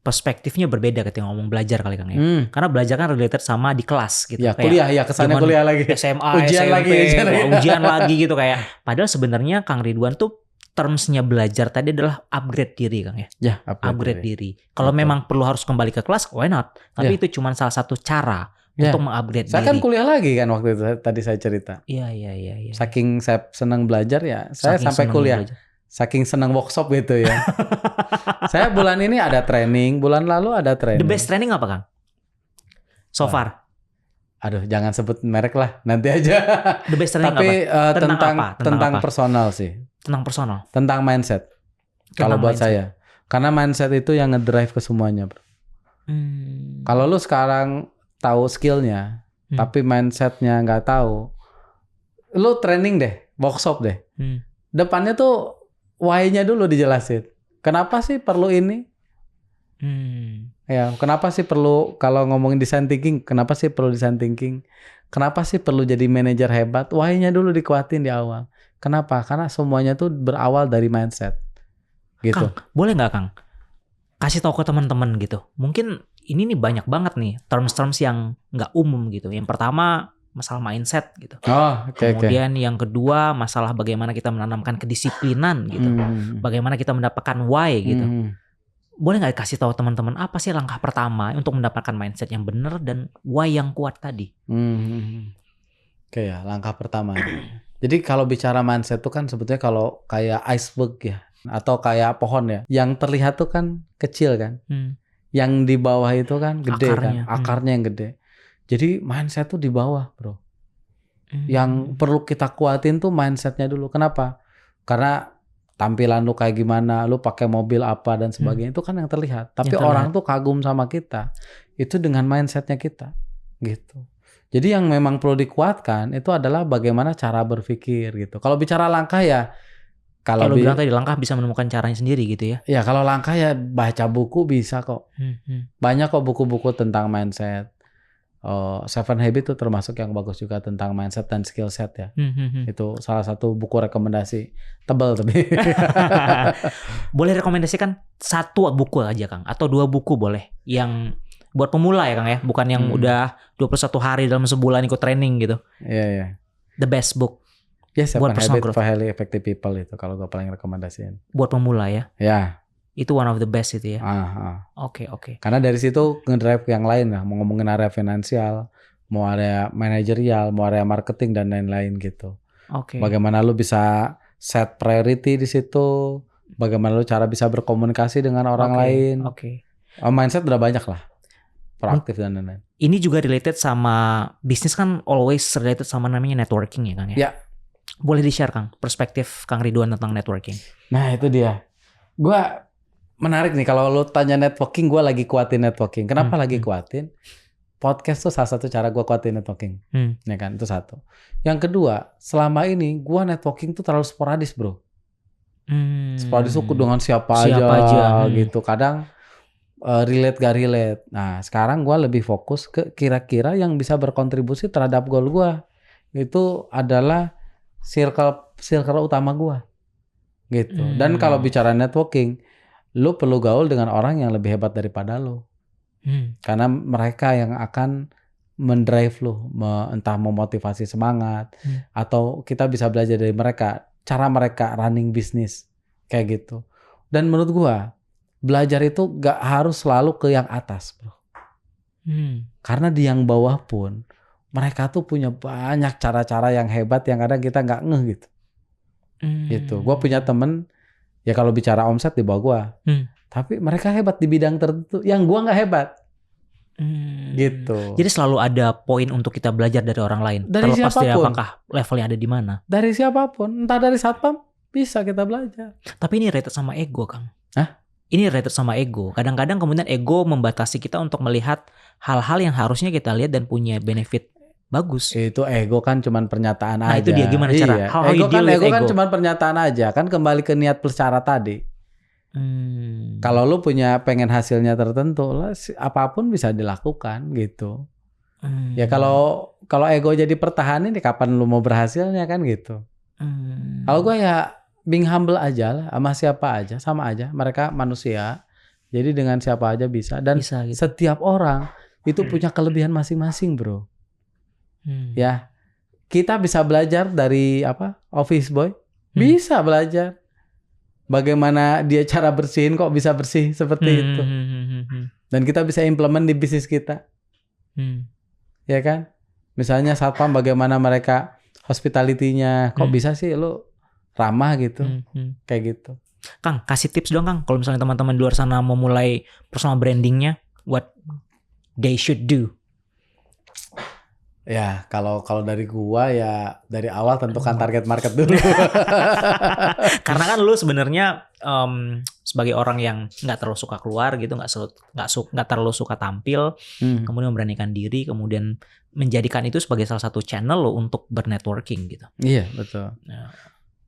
perspektifnya berbeda ketika ngomong belajar kali Kang ya. Karena belajar kan related sama di kelas gitu. Ya kuliah ya, kesannya kuliah lagi. SMA, ujian SMP, ujian lagi gitu kayak. Padahal sebenarnya Kang Ridwan tuh termsnya belajar tadi adalah upgrade diri Kang ya. Ya, upgrade diri. Kalau memang perlu harus kembali ke kelas, why not? Tapi itu cuma salah satu cara untuk mengupgrade diri. Saya kan kuliah lagi kan waktu itu tadi saya cerita. Iya. Saking saya senang belajar ya, saya sampai kuliah. Saking senang workshop gitu ya. Saya bulan ini ada training, bulan lalu ada training. The best training apa Kang? So far? Aduh, jangan sebut merek lah, nanti aja. The best training tapi, apa? Tentang personal sih. Tentang personal? Tentang mindset. Kalau buat saya. Karena mindset itu yang ngedrive ke semuanya, bro. Kalau lu sekarang tahu skillnya, tapi mindsetnya nggak tahu, lu training deh, workshop deh. Depannya tuh why-nya dulu dijelasin. Kenapa sih perlu ini? Ya, kenapa sih perlu kalau ngomongin design thinking? Kenapa sih perlu design thinking? Kenapa sih perlu jadi manajer hebat? Why-nya dulu dikuatin di awal. Kenapa? Karena semuanya tuh berawal dari mindset. Gitu. Kang, boleh nggak Kang? Kasih tahu ke teman-teman gitu. Mungkin ini nih banyak banget nih terms-terms yang nggak umum gitu. Yang pertama masalah mindset gitu. Kemudian yang kedua masalah bagaimana kita menanamkan kedisiplinan gitu. Bagaimana kita mendapatkan why gitu. Boleh nggak kasih tahu teman-teman apa sih langkah pertama untuk mendapatkan mindset yang benar dan why yang kuat tadi? Langkah pertama. Jadi kalau bicara mindset itu kan sebetulnya kalau kayak iceberg ya, atau kayak pohon ya, yang terlihat tuh kan kecil kan, yang di bawah itu kan gede akarnya yang gede. Jadi mindset tuh di bawah bro. Yang perlu kita kuatin tuh mindsetnya dulu. Kenapa? Karena tampilan lu kayak gimana, lu pakai mobil apa dan sebagainya itu kan yang terlihat. Tapi orang tuh kagum sama kita itu dengan mindsetnya kita, gitu. Jadi yang memang perlu dikuatkan itu adalah bagaimana cara berpikir gitu. Kalau bicara langkah ya, kalau bilang tadi langkah bisa menemukan caranya sendiri gitu ya. Ya kalau langkah ya baca buku bisa kok. Banyak kok buku-buku tentang mindset. Seven Habits itu termasuk yang bagus juga tentang mindset dan skill set ya. Itu salah satu buku rekomendasi. Tebal tapi. Boleh rekomendasikan 1 buku aja Kang atau 2 buku boleh yang buat pemula ya Kang ya, bukan yang udah 21 hari dalam sebulan ikut training gitu. Iya. The best book. Yes, Seven Habits for Highly Effective People itu kalau gue paling rekomendasiin. Buat pemula ya. Ya. Itu one of the best itu ya. Oke. Karena dari situ ngedrive yang lain lah, mau ngomongin area finansial, mau area manajerial, mau area marketing dan lain-lain gitu. Bagaimana lu bisa set priority di situ, bagaimana lu cara bisa berkomunikasi dengan orang lain. Mindset udah banyak lah, proaktif dan lain-lain. Ini juga related sama bisnis kan, always related sama namanya networking ya Kang ya. Ya. Boleh di-share Kang perspektif Kang Ridwan tentang networking. Nah itu dia. Gua menarik nih kalau lu tanya networking, gue lagi kuatin networking. Kenapa lagi kuatin? Podcast tuh salah satu cara gue kuatin networking. Ya kan, itu satu. Yang kedua, selama ini gue networking tuh terlalu sporadis bro. Sporadis tuh dengan siapa aja gitu. Kadang relate gak relate. Nah sekarang gue lebih fokus ke kira-kira yang bisa berkontribusi terhadap goal gue. Itu adalah circle utama gue. Gitu. Dan kalau bicara networking, lu perlu gaul dengan orang yang lebih hebat daripada lu. Karena mereka yang akan mendrive lu, entah memotivasi semangat, atau kita bisa belajar dari mereka. cara mereka running bisnis kayak gitu. Dan menurut gua belajar itu gak harus selalu ke yang atas, bro. Karena di yang bawah pun mereka tuh punya banyak cara-cara yang hebat yang kadang kita nggak ngeh gitu. Gitu. Gua punya temen ya kalau bicara omset di bawah gua, tapi mereka hebat di bidang tertentu yang gua nggak hebat. Gitu. Jadi selalu ada poin untuk kita belajar dari orang lain. Dari terlepas dari siapapun. apakah levelnya ada di mana. Dari siapapun, entah dari satpam bisa kita belajar. Tapi ini related sama ego, Kang. Hah? Ini related sama ego. Kadang-kadang kemudian ego membatasi kita untuk melihat hal-hal yang harusnya kita lihat dan punya benefit bagus. Itu ego kan cuman pernyataan aja. Nah itu dia gimana cara? Iya. How you deal with Ego kan ego? cuman pernyataan aja. Kan kembali ke niat plus cara tadi. Kalau lu punya pengen hasilnya tertentu, lah, apapun bisa dilakukan gitu. Ya kalau ego jadi pertahanan, kapan lu mau berhasilnya kan gitu. Kalau gue ya being humble aja lah, sama siapa aja, sama aja. Mereka manusia, jadi dengan siapa aja bisa. Dan bisa, gitu. Setiap orang itu punya kelebihan masing-masing, bro. Ya, kita bisa belajar dari office boy, bisa belajar. Bagaimana dia cara bersihin kok bisa bersih seperti itu. Dan kita bisa implement di bisnis kita. Ya kan? Misalnya satpam bagaimana mereka hospitality-nya kok bisa sih lu ramah gitu. Kayak gitu. Kang, kasih tips dong Kang. Kalau misalnya teman-teman di luar sana mau mulai personal brandingnya, what they should do. Ya, kalau dari gua ya dari awal tentukan target market dulu. Karena kan lu sebenarnya sebagai orang yang nggak terlalu suka keluar gitu, nggak terlalu suka tampil, kemudian memberanikan diri, kemudian menjadikan itu sebagai salah satu channel lo untuk bernetworking gitu. Iya betul.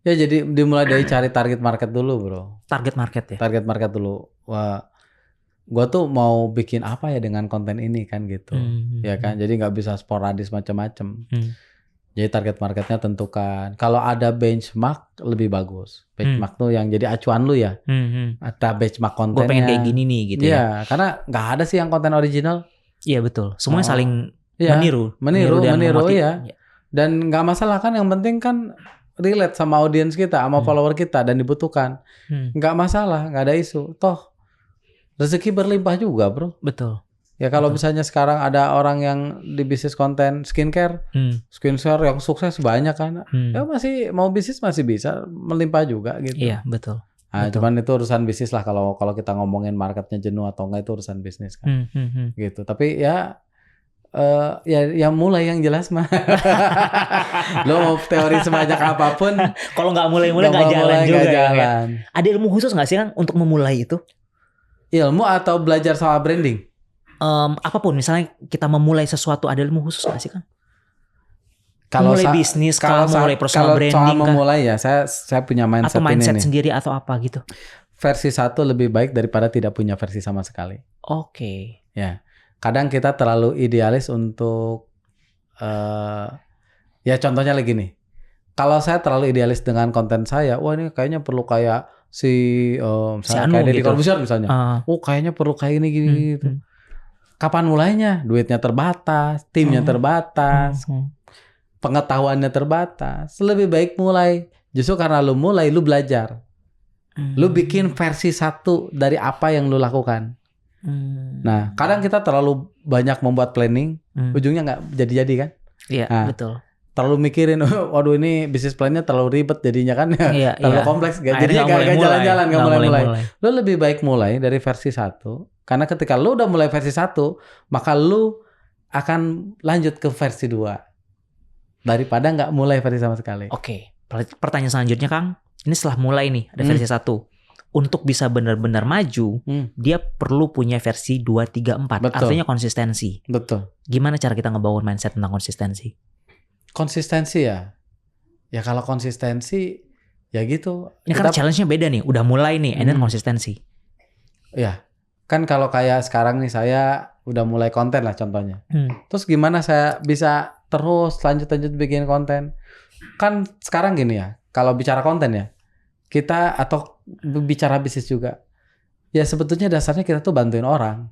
Ya jadi dimulai dari cari target market dulu, bro. Target market ya. Target market dulu. Wah, gua tuh mau bikin apa ya dengan konten ini kan gitu, ya kan. Jadi nggak bisa sporadis macam-macam. Jadi target marketnya tentukan. Kalau ada benchmark lebih bagus. Benchmark tuh yang jadi acuan lu ya. Ada benchmark kontennya. Gue pengen kayak gini nih gitu ya. Karena nggak ada sih yang konten original. Iya betul. Semuanya saling ya, meniru ya. Dan nggak masalah kan. Yang penting kan relate sama audiens kita, sama follower kita dan dibutuhkan. Nggak masalah, nggak ada isu. Toh rezeki berlimpah juga, bro. Betul. Ya kalau misalnya sekarang ada orang yang di bisnis konten skincare, yang sukses banyak kan, ya masih mau bisnis masih bisa melimpah juga gitu. Iya betul. Nah, cuman itu urusan bisnis lah kalau kita ngomongin marketnya jenuh atau enggak itu urusan bisnis kan, gitu. Tapi ya mulai yang jelas mah. Lo mau teori sebanyak apapun, kalau nggak mulai-mulai nggak jalan juga. Jalan. Ada ilmu khusus nggak sih Kang untuk memulai itu? Ilmu atau belajar soal branding? Apapun, misalnya kita memulai sesuatu, ada ilmu khusus nggak sih Kang? Kalau mulai bisnis, kalau mulai personal branding, soal memulai ya, saya punya mindset atau mindset ini sendiri atau apa gitu. Versi 1 lebih baik daripada tidak punya versi sama sekali. Oke. Ya, kadang kita terlalu idealis untuk ya contohnya lagi nih. Kalau saya terlalu idealis dengan konten saya, wah ini kayaknya perlu kayak misalnya kayak Deddy Corbuzier misalnya. Kayaknya perlu kayak ini gini gitu. Kapan mulainya? Duitnya terbatas, timnya terbatas, pengetahuannya terbatas. Lebih baik mulai. Justru karena lu mulai, lu belajar. Lu bikin versi 1 dari apa yang lu lakukan. Nah, kadang kita terlalu banyak membuat planning, ujungnya nggak jadi-jadi kan? Iya, betul. Terlalu mikirin, waduh ini bisnis plan-nya terlalu ribet jadinya kan, terlalu kompleks, jadinya gak jalan-jalan, gak mulai-mulai. Lu lebih baik mulai dari versi 1, karena ketika lu udah mulai versi 1, maka lu akan lanjut ke versi 2 daripada nggak mulai versi sama sekali. Oke, pertanyaan selanjutnya Kang, ini setelah mulai nih ada versi 1, untuk bisa benar-benar maju, dia perlu punya versi 2, 3, 4. Betul. Artinya konsistensi. Betul. Gimana cara kita ngebangun mindset tentang konsistensi? Konsistensi ya kalau konsistensi ya gitu. Ini karena challenge-nya beda nih, udah mulai nih, and then konsistensi. Ya, kan kalau kayak sekarang nih saya udah mulai konten lah contohnya. Terus gimana saya bisa terus lanjut bikin konten? Kan sekarang gini ya, kalau bicara konten ya, kita atau bicara bisnis juga, ya sebetulnya dasarnya kita tuh bantuin orang.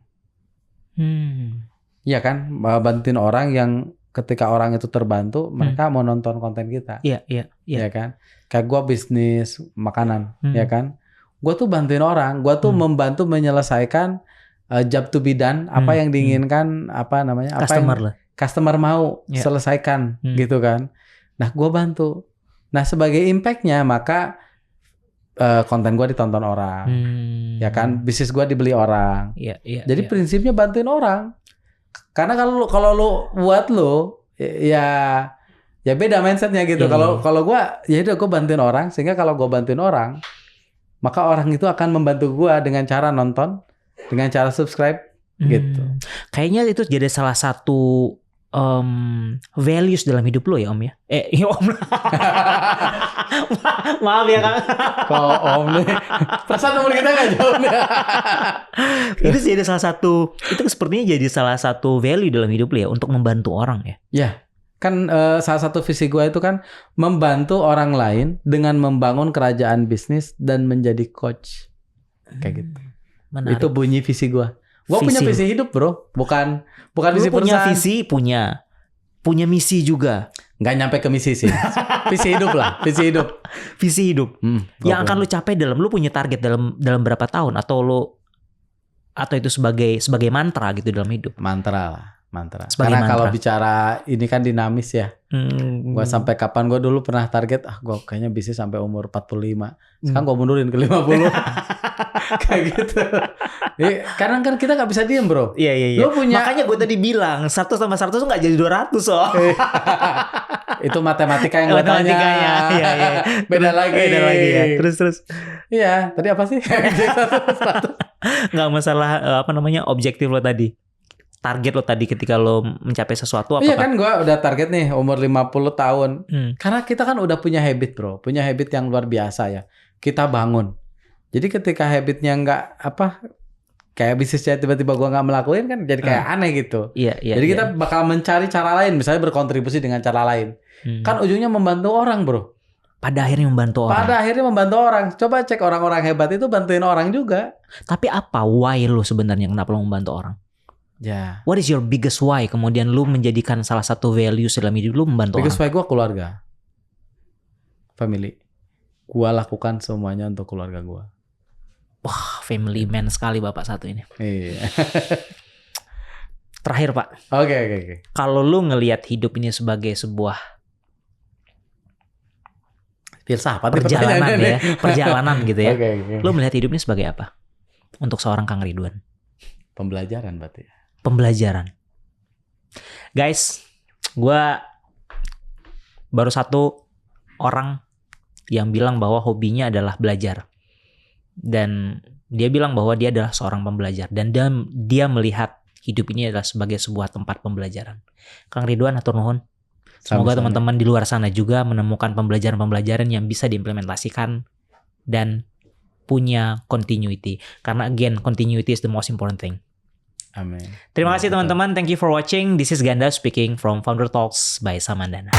Iya kan, bantuin orang yang ketika orang itu terbantu, mereka mau nonton konten kita. Iya. Ya kan? Kayak gue bisnis makanan, ya kan? Gue tuh bantuin orang, gue tuh membantu menyelesaikan job to be done, apa yang diinginkan, apa namanya? Customer apa yang lah. customer mau selesaikan, gitu kan? Nah, gue bantu. Nah, sebagai impact-nya, maka konten gue ditonton orang, ya kan? Bisnis gue dibeli orang. Jadi prinsipnya bantuin orang. Karena kalau lu buat lu, ya beda mindsetnya gitu. Kalau gue, ya udah gue bantuin orang, sehingga kalau gue bantuin orang, maka orang itu akan membantu gue dengan cara nonton, dengan cara subscribe, gitu. Kayaknya itu jadi salah satu values dalam hidup lo ya Om ya? Om. Maaf ya Kang. Kalau Om nih, perasaan umur kita gak jauh nih. Itu jadi salah satu, itu sepertinya jadi salah satu value dalam hidup lo ya, untuk membantu orang ya? Ya, kan salah satu visi gue itu kan membantu orang lain dengan membangun kerajaan bisnis dan menjadi coach. Kayak gitu. Menarik. Itu bunyi visi gue. Gue punya visi hidup bro, bukan visi perusahaan. Punya visi, punya misi juga. Nggak nyampe ke misi sih. Visi hidup lah, visi hidup. Visi hidup. Yang akan lu capai lu punya target dalam berapa tahun, atau itu sebagai mantra gitu dalam hidup? Mantra. Karena kalau bicara ini kan dinamis ya. Gue sampai kapan, gue dulu pernah target, gue kayaknya bisnis sampai umur 45. Sekarang gue mundurin ke 50. Kayak gitu. Kadang kan kita gak bisa diem bro. Iya. Makanya gue tadi bilang 1 tambah 100 gak jadi 200 Itu matematika yang gue tanya. Iya. Beda lagi ya. Terus. Iya, tadi apa sih? Gak masalah objektif lo tadi. Target lo tadi ketika lo mencapai sesuatu apa? Iya kan, gue udah target nih umur 50 tahun. Karena kita kan udah punya habit bro. Punya habit yang luar biasa ya. Kita bangun. Jadi ketika habitnya kayak bisnisnya tiba-tiba gue nggak melakukan kan jadi kayak aneh gitu. Iya. Jadi kita bakal mencari cara lain, misalnya berkontribusi dengan cara lain. Kan ujungnya membantu orang bro. Pada akhirnya membantu orang. Coba cek orang-orang hebat itu bantuin orang juga. Tapi apa why lo sebenarnya kenapa lo membantu orang? Ya. What is your biggest why? Kemudian lu menjadikan salah satu values dalam hidup lu membantu biggest orang. Biggest why gue keluarga, family. Gue lakukan semuanya untuk keluarga gue. Wah, family man sekali bapak satu ini. Iya. Terakhir pak. Oke. Kalau lu ngelihat hidup ini sebagai sebuah filsafat, perjalanan gitu ya. Okay. Lu melihat hidup ini sebagai apa? Untuk seorang Kang Ridwan. Pembelajaran berarti. Pembelajaran. Guys, gue baru satu orang yang bilang bahwa hobinya adalah belajar. Dan dia bilang bahwa dia adalah seorang pembelajar. Dan dia melihat hidup ini adalah sebagai sebuah tempat pembelajaran. Kang Ridwan, hatur nuhun. Semoga teman-teman di luar sana juga menemukan pembelajaran-pembelajaran yang bisa diimplementasikan dan punya continuity. Karena again, continuity is the most important thing. Amin. Terima kasih teman-teman. Thank you for watching. This is Ganda speaking from Founder Talks by Samandana.